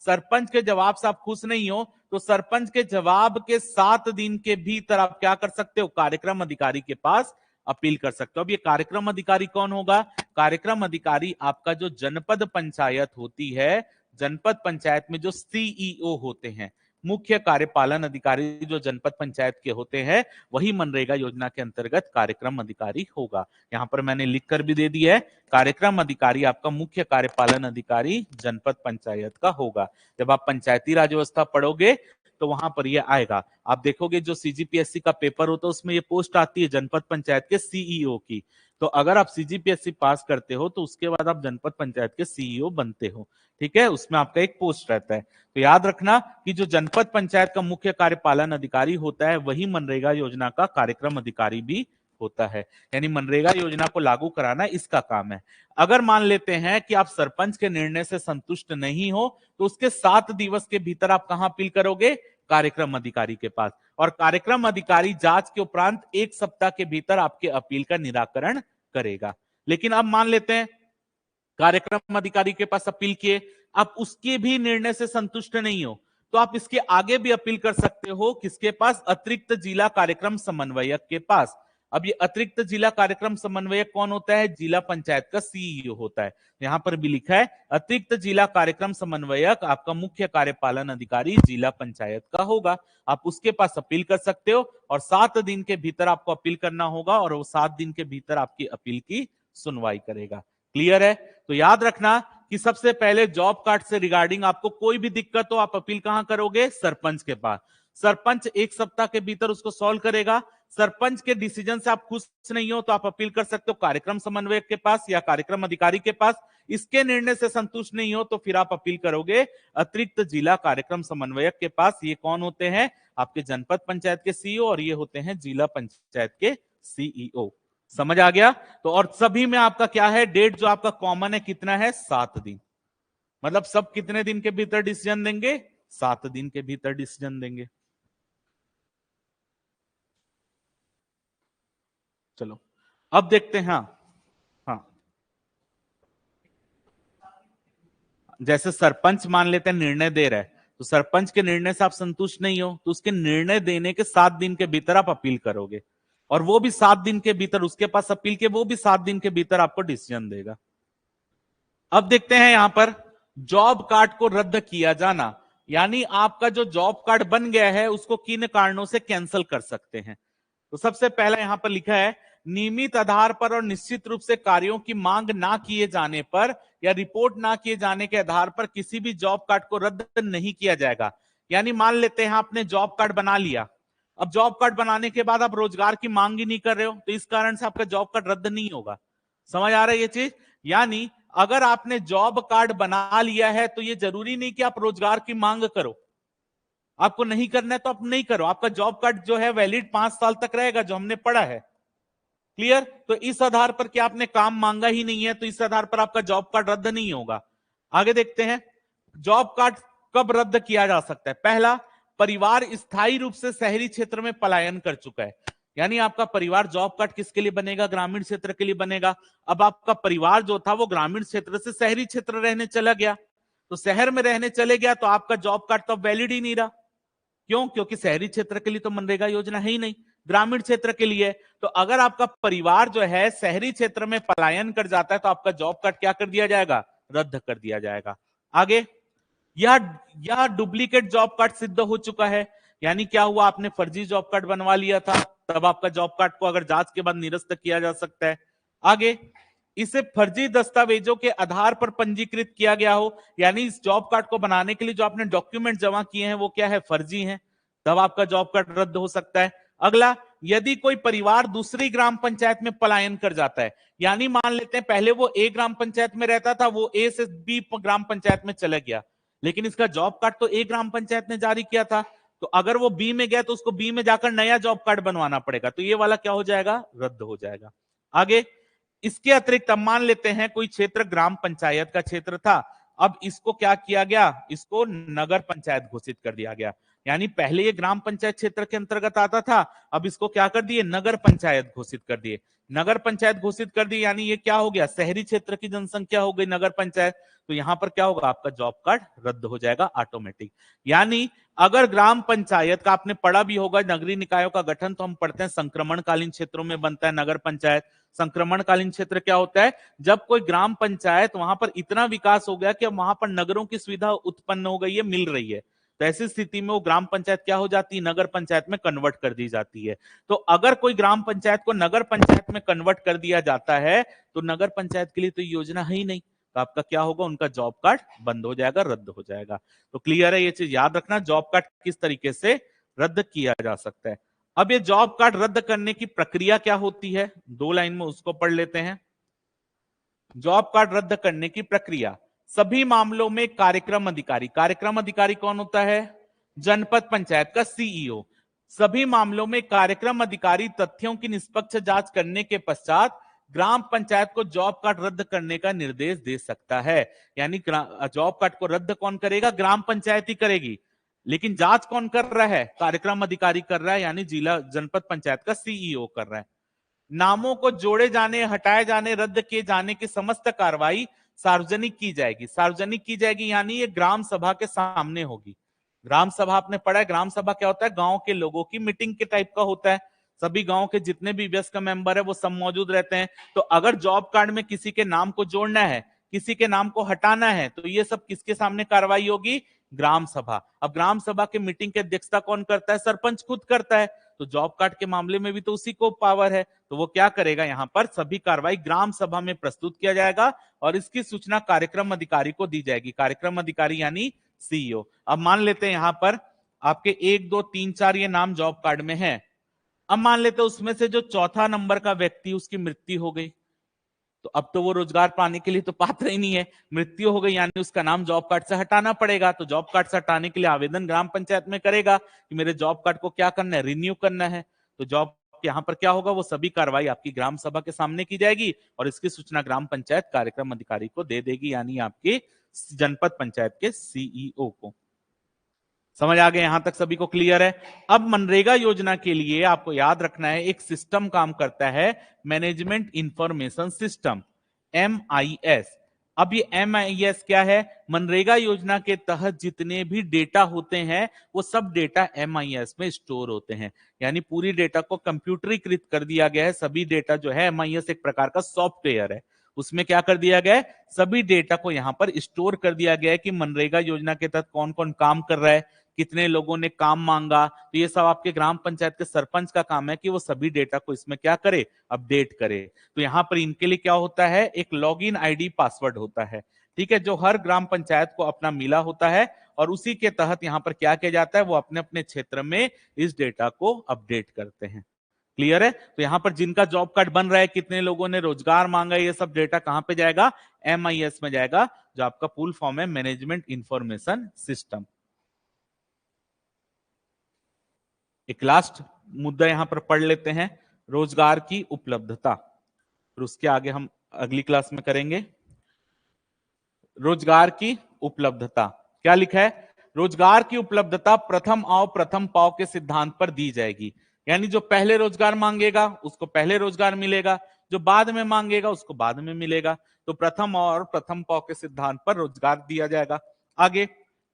सरपंच के जवाब से आप खुश नहीं हो तो सरपंच के जवाब के 7 दिन के भीतर आप क्या कर सकते हो? कार्यक्रम अधिकारी के पास अपील कर सकते हो। अब ये कार्यक्रम अधिकारी कौन होगा? कार्यक्रम अधिकारी आपका जो जनपद पंचायत होती है, जनपद पंचायत में जो सीईओ होते हैं, मुख्य कार्यपालन अधिकारी जो जनपद पंचायत के होते हैं, वही मनरेगा योजना के अंतर्गत कार्यक्रम अधिकारी होगा। यहां पर मैंने लिखकर भी दे दिया है, कार्यक्रम अधिकारी आपका मुख्य कार्यपालन अधिकारी जनपद पंचायत का होगा। जब आप पंचायती राज व्यवस्था पढ़ोगे तो वहां पर ये आएगा। आप देखोगे जो सीजीपीएससी का पेपर होता है उसमें ये पोस्ट आती है जनपद पंचायत के सीईओ की, तो अगर आप सीजीपीएससी पास करते हो तो उसके बाद आप जनपद पंचायत के सीईओ बनते हो। ठीक है, उसमें आपका एक पोस्ट रहता है। तो याद रखना कि जो जनपद पंचायत का मुख्य कार्यपालन अधिकारी होता है वही मनरेगा योजना का कार्यक्रम अधिकारी भी होता है, यानी मनरेगा योजना को लागू कराना इसका काम है। अगर मान लेते हैं कि आप सरपंच के निर्णय से संतुष्ट नहीं हो तो उसके 7 दिवस के भीतर आप कहां अपील करोगे? कार्यक्रम अधिकारी के पास, और कार्यक्रम अधिकारी जांच के उपरांत 1 सप्ताह के भीतर आपके अपील का निराकरण करेगा। लेकिन अब मान लेते हैं कार्यक्रम अधिकारी के पास अपील किए, आप उसके भी निर्णय से संतुष्ट नहीं हो तो आप इसके आगे भी अपील कर सकते हो। किसके पास? अतिरिक्त जिला कार्यक्रम समन्वयक के पास। अब ये अतिरिक्त जिला कार्यक्रम समन्वयक कौन होता है? जिला पंचायत का सीईओ होता है। यहां पर भी लिखा है अतिरिक्त जिला कार्यक्रम समन्वयक आपका मुख्य कार्यपालन अधिकारी जिला पंचायत का होगा। आप उसके पास अपील कर सकते हो और 7 दिन के भीतर आपको अपील करना होगा और वो 7 दिन के भीतर आपकी अपील की सुनवाई करेगा। क्लियर है? तो याद रखना कि सबसे पहले जॉब कार्ड से रिगार्डिंग आपको कोई भी दिक्कत हो आप अपील कहां करोगे? सरपंच के पास। सरपंच 1 सप्ताह के भीतर उसको सॉल्व करेगा। सरपंच के डिसीजन से आप खुश नहीं हो तो आप अपील कर सकते हो कार्यक्रम समन्वयक के पास या कार्यक्रम अधिकारी के पास। इसके निर्णय से संतुष्ट नहीं हो तो फिर आप अपील करोगे अतिरिक्त जिला कार्यक्रम समन्वयक के पास। ये कौन होते हैं? आपके जनपद पंचायत के सीईओ, और ये होते हैं जिला पंचायत के सीईओ। समझ आ गया? तो और सभी में आपका क्या है? डेट जो आपका कॉमन है कितना है? 7 दिन। मतलब सब कितने दिन के भीतर डिसीजन देंगे? 7 दिन के भीतर डिसीजन देंगे। चलो अब देखते हैं। हाँ, जैसे सरपंच मान लेते हैं निर्णय दे रहा है, तो सरपंच के निर्णय से आप संतुष्ट नहीं हो तो उसके निर्णय देने के 7 दिन के भीतर आप अपील करोगे, और वो भी 7 दिन के भीतर उसके पास अपील के वो भी 7 दिन के भीतर आपको डिसीजन देगा। अब देखते हैं यहां पर जॉब कार्ड को रद्द किया जाना, यानी आपका जो जॉब कार्ड बन गया है उसको किन कारणों से कैंसिल कर सकते हैं। तो सबसे पहला यहां पर लिखा है नियमित आधार पर और निश्चित रूप से कार्यों की मांग ना किए जाने पर या रिपोर्ट ना किए जाने के आधार पर किसी भी जॉब कार्ड को रद्द नहीं किया जाएगा। यानी मान लेते हैं आपने जॉब कार्ड बना लिया, अब जॉब कार्ड बनाने के बाद आप रोजगार की मांग ही नहीं कर रहे हो, तो इस कारण से आपका जॉब कार्ड रद्द नहीं होगा। समझ आ रहा है ये चीज? यानी अगर आपने जॉब कार्ड बना लिया है तो ये जरूरी नहीं कि आप रोजगार की मांग करो, आपको नहीं करना है तो आप नहीं करो, आपका जॉब कार्ड जो है वैलिड 5 साल तक रहेगा, जो हमने पढ़ा है। क्लियर? तो इस आधार पर कि आपने काम मांगा ही नहीं है, तो इस आधार पर आपका जॉब कार्ड रद्द नहीं होगा। आगे देखते हैं, जॉब कार्ड कब रद्द किया जा सकता है। पहला, परिवार स्थायी रूप से शहरी क्षेत्र में पलायन कर चुका है, यानी आपका परिवार, जॉब कार्ड किसके लिए बनेगा? ग्रामीण क्षेत्र के लिए बनेगा। अब आपका परिवार जो था वो ग्रामीण क्षेत्र से शहरी क्षेत्र रहने चला गया, तो शहर में रहने चले गया तो आपका जॉब कार्ड तो वैलिड ही नहीं रहा। क्यों? क्योंकि शहरी क्षेत्र के लिए तो मनरेगा योजना है ही नहीं, ग्रामीण क्षेत्र के लिए। तो अगर आपका परिवार जो है शहरी क्षेत्र में पलायन कर जाता है तो आपका जॉब कार्ड क्या कर दिया जाएगा? रद्द कर दिया जाएगा। आगे, यह डुप्लीकेट जॉब कार्ड सिद्ध हो चुका है, यानी क्या हुआ? आपने फर्जी जॉब कार्ड बनवा लिया था, तब आपका जॉब कार्ड को अगर जांच के बाद निरस्त किया जा सकता है। आगे, इसे फर्जी दस्तावेजों के आधार पर पंजीकृत किया गया हो, यानी इस जॉब कार्ड को बनाने के लिए जो आपने डॉक्यूमेंट जमा किए हैं वो क्या है? फर्जी हैं, तब आपका जॉब कार्ड रद्द हो सकता है। अगला, यदि कोई परिवार दूसरी ग्राम पंचायत में पलायन कर जाता है, यानी मान लेते हैं पहले वो ए ग्राम पंचायत में रहता था, वो ए से बी ग्राम पंचायत में चला गया, लेकिन इसका जॉब कार्ड तो ए ग्राम पंचायत ने जारी किया था, तो अगर वो बी में गया तो उसको बी में जाकर नया जॉब कार्ड बनवाना पड़ेगा, तो ये वाला क्या हो जाएगा? रद्द हो जाएगा। आगे, इसके अतिरिक्त अब मान लेते हैं कोई क्षेत्र ग्राम पंचायत का क्षेत्र था, अब इसको क्या किया गया? इसको नगर पंचायत घोषित कर दिया गया, यानी पहले ये ग्राम पंचायत क्षेत्र के अंतर्गत आता था, अब इसको क्या कर दिए? नगर पंचायत घोषित कर दिए। नगर पंचायत घोषित कर दी, यानी ये क्या हो गया? शहरी क्षेत्र की जनसंख्या हो गई नगर पंचायत, तो यहां पर क्या होगा? आपका जॉब कार्ड रद्द हो जाएगा ऑटोमेटिक। यानी अगर ग्राम पंचायत का आपने पढ़ा भी होगा, नगरीय निकायों का गठन तो हम पढ़ते हैं संक्रमणकालीन क्षेत्रों में बनता है नगर पंचायत। संक्रमणकालीन क्षेत्र क्या होता है? जब कोई ग्राम पंचायत वहां पर इतना विकास हो गया कि अब वहां पर नगरों की सुविधा उत्पन्न हो गई है, मिल रही है, तो ऐसी स्थिति में वो ग्राम पंचायत क्या हो जाती है? नगर पंचायत में कन्वर्ट कर दी जाती है। तो अगर कोई ग्राम पंचायत को नगर पंचायत में कन्वर्ट कर दिया जाता है तो नगर पंचायत के लिए तो योजना है ही नहीं, तो आपका क्या होगा? उनका जॉब कार्ड बंद हो जाएगा, रद्द हो जाएगा। तो क्लियर है ये चीज, याद रखना जॉब कार्ड किस तरीके से रद्द किया जा सकता है। अब ये जॉब कार्ड रद्द करने की प्रक्रिया क्या होती है, 2 लाइन में उसको पढ़ लेते हैं। जॉब कार्ड रद्द करने की प्रक्रिया, सभी मामलों में कार्यक्रम अधिकारी कौन होता है? जनपद पंचायत का सीईओ। सभी मामलों में कार्यक्रम अधिकारी तथ्यों की निष्पक्ष जांच करने के पश्चात ग्राम पंचायत को जॉब कार्ड रद्द करने का निर्देश दे सकता है। यानी जॉब कार्ड को रद्द कौन करेगा? ग्राम पंचायत ही करेगी, लेकिन जांच कौन कर रहा है? कार्यक्रम अधिकारी कर रहा है, यानी जिला जनपद पंचायत का सीईओ कर रहा है। नामों को जोड़े जाने, हटाए जाने, रद्द किए जाने की समस्त कार्रवाई सार्वजनिक की जाएगी। सार्वजनिक की जाएगी यानी ये ग्राम सभा के सामने होगी। ग्राम सभा आपने पढ़ा है, ग्राम सभा क्या होता है? गांव के लोगों की मीटिंग के टाइप का होता है, सभी गांव के जितने भी वयस्क मेंबर है वो सब मौजूद रहते हैं। तो अगर जॉब कार्ड में किसी के नाम को जोड़ना है, किसी के नाम को हटाना है, तो ये सब किसके सामने कार्रवाई होगी? ग्राम सभा। अब ग्राम सभा के मीटिंग की अध्यक्षता कौन करता है? सरपंच खुद करता है। तो जॉब कार्ड के मामले में भी तो उसी को पावर है, तो वो क्या करेगा? यहां पर सभी कार्रवाई ग्राम सभा में प्रस्तुत किया जाएगा और इसकी सूचना कार्यक्रम अधिकारी को दी जाएगी। कार्यक्रम अधिकारी यानी सीईओ। अब मान लेते हैं यहां पर आपके 1 2 3 4 ये नाम जॉब कार्ड में है। अब मान लेते हैं उसमें से जो चौथा नंबर का व्यक्ति, उसकी मृत्यु हो गई, तो अब तो वो रोजगार पाने के लिए तो पात्र ही नहीं है, मृत्यु हो गई, यानी उसका नाम जॉब कार्ड से हटाना पड़ेगा। तो जॉब कार्ड से हटाने के लिए आवेदन ग्राम पंचायत में करेगा कि मेरे जॉब कार्ड को क्या करना है? रिन्यू करना है। तो जॉब यहाँ पर क्या होगा? वो सभी कार्रवाई आपकी ग्राम सभा के सामने की जाएगी और इसकी सूचना ग्राम पंचायत कार्यक्रम अधिकारी को दे देगी, यानी आपके जनपद पंचायत के सीईओ को। समझ आ गए? यहां तक सभी को क्लियर है? अब मनरेगा योजना के लिए आपको याद रखना है, एक सिस्टम काम करता है, मैनेजमेंट इंफॉर्मेशन सिस्टम, MIS। अब ये MIS क्या है? मनरेगा योजना के तहत जितने भी डेटा होते हैं वो सब डेटा MIS में स्टोर होते हैं, यानी पूरी डेटा को कंप्यूटरीकृत कर दिया गया है। सभी डेटा जो है, MIS एक प्रकार का सॉफ्टवेयर है, उसमें क्या कर दिया गया है? सभी डेटा को यहां पर स्टोर कर दिया गया है कि मनरेगा योजना के तहत कौन कौन काम कर रहा है, कितने लोगों ने काम मांगा, तो ये सब आपके ग्राम पंचायत के सरपंच का काम है कि वो सभी डेटा को इसमें क्या करे, अपडेट करे। तो यहाँ पर इनके लिए क्या होता है, एक लॉगिन आईडी पासवर्ड होता है, ठीक है, जो हर ग्राम पंचायत को अपना मिला होता है, और उसी के तहत यहाँ पर क्या किया जाता है, वो अपने अपने क्षेत्र में इस डेटा को अपडेट करते हैं। क्लियर है? तो यहां पर जिनका जॉब कार्ड बन रहा है, कितने लोगों ने रोजगार मांगा, ये सब डेटा कहां पे जाएगा, MIS में जाएगा, जो आपका फुल फॉर्म है मैनेजमेंट इंफॉर्मेशन सिस्टम। एक लास्ट मुद्दा यहां पर पढ़ लेते हैं, रोजगार की उपलब्धता, फिर उसके आगे हम अगली क्लास में करेंगे। रोजगार की उपलब्धता क्या लिखा है, रोजगार की उपलब्धता प्रथम आओ प्रथम पाओ के सिद्धांत पर दी जाएगी। यानी जो पहले रोजगार मांगेगा उसको पहले रोजगार मिलेगा, जो बाद में मांगेगा उसको बाद में मिलेगा। तो प्रथम और प्रथम पाओ के सिद्धांत पर रोजगार दिया जाएगा। आगे,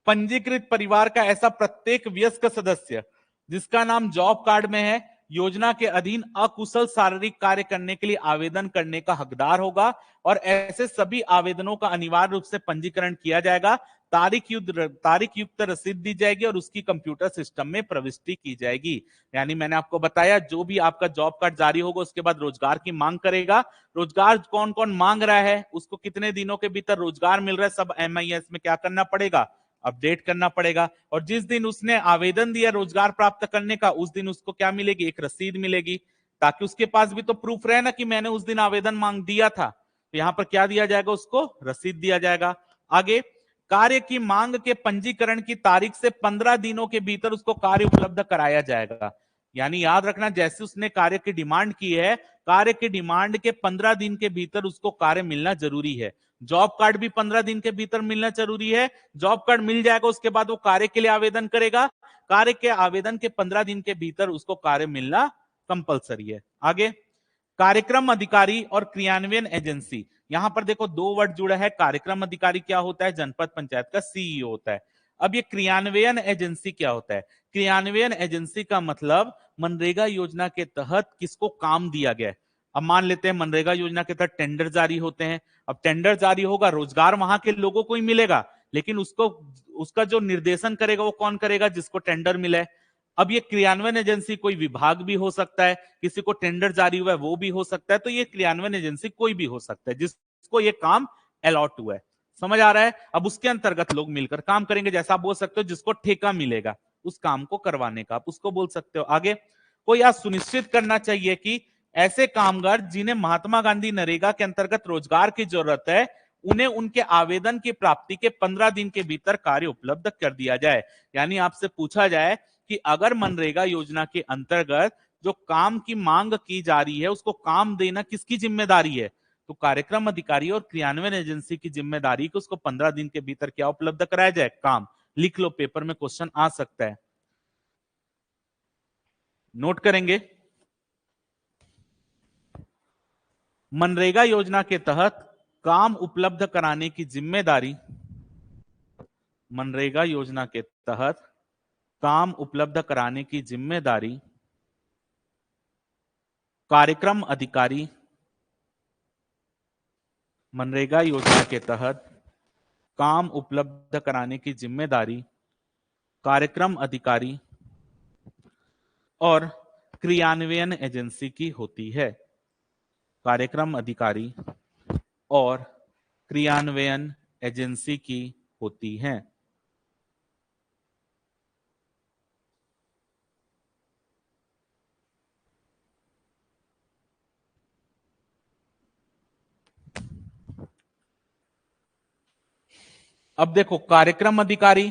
पंजीकृत परिवार का ऐसा प्रत्येक वयस्क सदस्य जिसका नाम जॉब कार्ड में है, योजना के अधीन अकुशल शारीरिक कार्य करने के लिए आवेदन करने का हकदार होगा, और ऐसे सभी आवेदनों का अनिवार्य रूप से पंजीकरण किया जाएगा, तारीख युक्त रसीद दी जाएगी और उसकी कंप्यूटर सिस्टम में प्रविष्टि की जाएगी। यानी मैंने आपको बताया, जो भी आपका जॉब कार्ड जारी होगा उसके बाद रोजगार की मांग करेगा, रोजगार कौन कौन मांग रहा है, उसको कितने दिनों के भीतर रोजगार मिल रहा है, सब MIS में क्या करना पड़ेगा, अपडेट करना पड़ेगा। और जिस दिन उसने आवेदन दिया रोजगार प्राप्त करने का, उस दिन उसको क्या मिलेगी, एक रसीद मिलेगी, ताकि उसके पास भी तो प्रूफ रहे ना कि मैंने उस दिन आवेदन मांग दिया था। तो यहां पर क्या दिया जाएगा, उसको रसीद दिया जाएगा। आगे, कार्य की मांग के पंजीकरण की तारीख से 15 दिनों के भीतर उसको कार्य उपलब्ध कराया जाएगा। यानी याद रखना, जैसे उसने कार्य की डिमांड की है, कार्य की डिमांड के 15 दिन के भीतर उसको कार्य मिलना जरूरी है। जॉब कार्ड भी 15 दिन के भीतर मिलना जरूरी है। जॉब कार्ड मिल जाएगा, उसके बाद वो कार्य के लिए आवेदन करेगा, कार्य के आवेदन के 15 दिन के भीतर उसको कार्य मिलना कंपलसरी है। आगे, कार्यक्रम अधिकारी और क्रियान्वयन एजेंसी, यहां पर देखो दो वर्ड जुड़ा है। कार्यक्रम अधिकारी क्या होता है, जनपद पंचायत का CEO होता है। अब ये क्रियान्वयन एजेंसी क्या होता है, क्रियान्वयन एजेंसी का मतलब मनरेगा योजना के तहत किसको काम दिया गया है। अब मान लेते हैं मनरेगा योजना के तहत टेंडर जारी होते हैं, अब टेंडर जारी होगा, रोजगार वहां के लोगों को ही मिलेगा, लेकिन उसको उसका जो निर्देशन करेगा वो कौन करेगा, जिसको टेंडर मिले। अब ये क्रियान्वयन एजेंसी कोई विभाग भी हो सकता है, किसी को टेंडर जारी हुआ है वो भी हो सकता है, तो ये क्रियान्वयन एजेंसी कोई भी हो सकता है जिसको ये काम अलॉट हुआ है। समझ आ रहा है? अब उसके अंतर्गत लोग मिलकर काम करेंगे, जैसा आप बोल सकते हो जिसको ठेका मिलेगा उस काम को करवाने का, आप उसको बोल सकते हो। आगे, को यह सुनिश्चित करना चाहिए कि ऐसे कामगार जिन्हें महात्मा गांधी नरेगा के अंतर्गत रोजगार की जरूरत है, उन्हें उनके आवेदन की प्राप्ति के 15 दिन के भीतर कार्य उपलब्ध कर दिया जाए। यानी आपसे पूछा जाए कि अगर मनरेगा योजना के अंतर्गत जो काम की मांग की जा रही है उसको काम देना किसकी जिम्मेदारी है, तो कार्यक्रम अधिकारी और क्रियान्वयन एजेंसी की जिम्मेदारी कि उसको 15 दिन के भीतर क्या उपलब्ध कराया जाए, काम। लिख लो, पेपर में क्वेश्चन आ सकता है, नोट करेंगे। मनरेगा योजना के तहत काम उपलब्ध कराने की जिम्मेदारी, मनरेगा योजना के तहत काम उपलब्ध कराने की जिम्मेदारी कार्यक्रम अधिकारी, मनरेगा योजना के तहत काम उपलब्ध कराने की जिम्मेदारी कार्यक्रम अधिकारी और क्रियान्वयन एजेंसी की होती है। कार्यक्रम अधिकारी और क्रियान्वयन एजेंसी की होती है। अब देखो, कार्यक्रम अधिकारी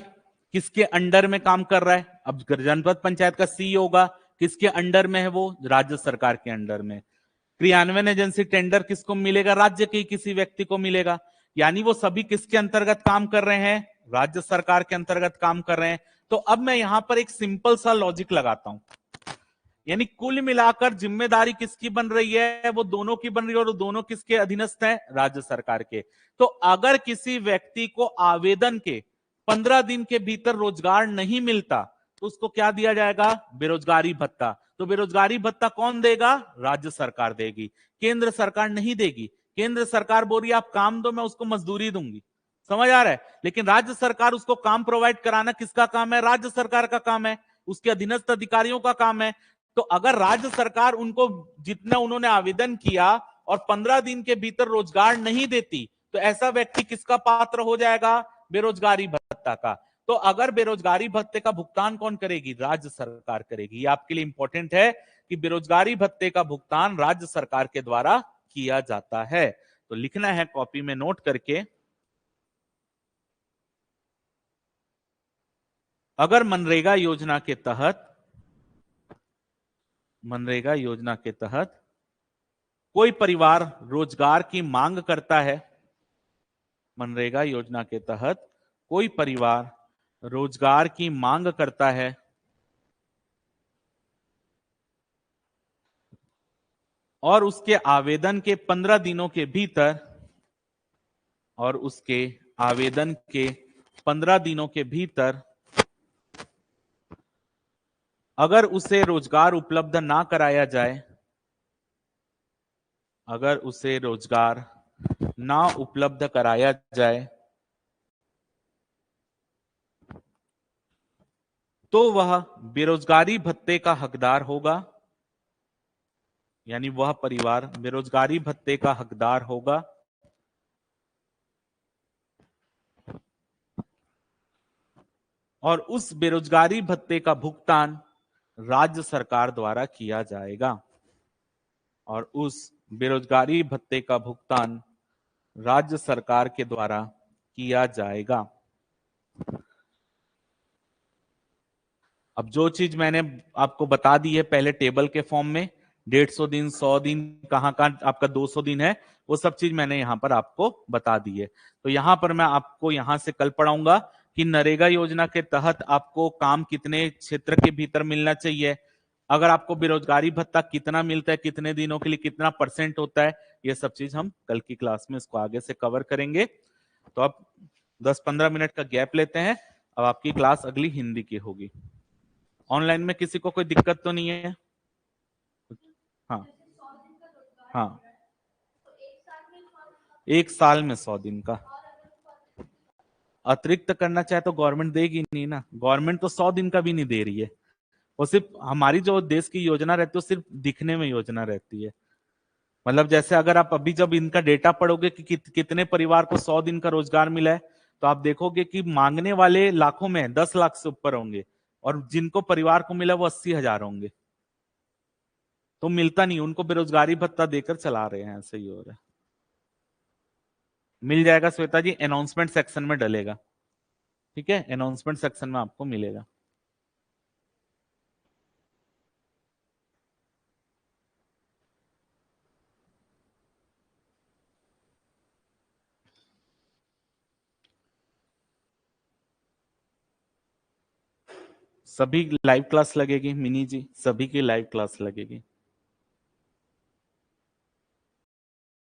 किसके अंडर में काम कर रहा है, अब जनपद पंचायत का CEO होगा, किसके अंडर में है वो, राज्य सरकार के अंडर में। क्रियान्वयन एजेंसी टेंडर किसको मिलेगा, राज्य के किसी व्यक्ति को मिलेगा। यानी वो सभी किसके अंतर्गत काम कर रहे हैं, राज्य सरकार के अंतर्गत काम कर रहे हैं। तो अब मैं यहां पर एक सिंपल सा लॉजिक लगाता हूं, यानी कुल मिलाकर जिम्मेदारी किसकी बन रही है, वो दोनों की बन रही है, और दोनों किसके अधीनस्थ है, राज्य सरकार के। तो अगर किसी व्यक्ति को आवेदन के 15 दिन के भीतर रोजगार नहीं मिलता तो उसको क्या दिया जाएगा, बेरोजगारी भत्ता। तो बेरोजगारी भत्ता कौन देगा, राज्य सरकार देगी, केंद्र सरकार नहीं देगी। केंद्र सरकार बोल रही है आप काम दो, मैं उसको मजदूरी दूंगी। समझ आ रहा है? लेकिन राज्य सरकार उसको काम प्रोवाइड कराना किसका काम है? राज्य सरकार का काम है, उसके अधीनस्थ अधिकारियों का काम है। तो अगर राज्य सरकार उनको जितना उन्होंने आवेदन किया और 15 दिन के भीतर रोजगार नहीं देती, तो ऐसा व्यक्ति किसका पात्र हो जाएगा? बेरोजगारी भत्ता का। तो अगर बेरोजगारी भत्ते का भुगतान कौन करेगी? राज्य सरकार करेगी। ये आपके लिए इंपॉर्टेंट है कि बेरोजगारी भत्ते का भुगतान राज्य सरकार के द्वारा किया जाता है। तो लिखना है कॉपी में नोट करके, अगर मनरेगा योजना के तहत कोई परिवार रोजगार की मांग करता है, मनरेगा योजना के तहत कोई परिवार रोजगार की मांग करता है और उसके आवेदन के 15 दिनों के भीतर अगर उसे रोजगार उपलब्ध ना कराया जाए, तो वह बेरोजगारी भत्ते का हकदार होगा, यानी वह परिवार बेरोजगारी भत्ते का हकदार होगा और उस बेरोजगारी भत्ते का भुगतान राज्य सरकार द्वारा किया जाएगा, और उस बेरोजगारी भत्ते का भुगतान राज्य सरकार के द्वारा किया जाएगा। अब जो चीज मैंने आपको बता दी है पहले टेबल के फॉर्म में, 150 दिन, 100 दिन, कहां कहां आपका 200 दिन है, वो सब चीज मैंने यहां पर आपको बता दी है। तो यहां पर मैं आपको यहां से कल पढ़ाऊंगा कि नरेगा योजना के तहत आपको काम कितने क्षेत्र के भीतर मिलना चाहिए, अगर आपको बेरोजगारी भत्ता कितना मिलता है, कितने दिनों के लिए कितना % होता है, ये सब चीज हम कल की क्लास में इसको आगे से कवर करेंगे। तो अब 10-15 मिनट का गैप लेते हैं। अब आपकी क्लास अगली हिंदी की होगी। ऑनलाइन में किसी को कोई दिक्कत तो नहीं है? हाँ हाँ, 1 साल में 100 दिन का अतिरिक्त करना चाहे तो गवर्नमेंट देगी नहीं ना, गवर्नमेंट तो 100 दिन का भी नहीं दे रही है। वो सिर्फ हमारी जो देश की योजना रहती है वो सिर्फ दिखने में योजना रहती है। मतलब जैसे अगर आप अभी जब इनका डेटा पढ़ोगे कि कितने परिवार को 100 दिन का रोजगार मिला है, तो आप देखोगे कि मांगने वाले लाखों में 10 लाख से ऊपर होंगे और जिनको परिवार को मिला वो 80,000 होंगे। तो मिलता नहीं, उनको बेरोजगारी भत्ता देकर चला रहे हैं, ऐसे ही हो रहा है। मिल जाएगा श्वेता जी, अनाउंसमेंट सेक्शन में डलेगा, ठीक है, अनाउंसमेंट सेक्शन में आपको मिलेगा। सभी लाइव क्लास लगेगी मिनी जी, सभी की लाइव क्लास लगेगी।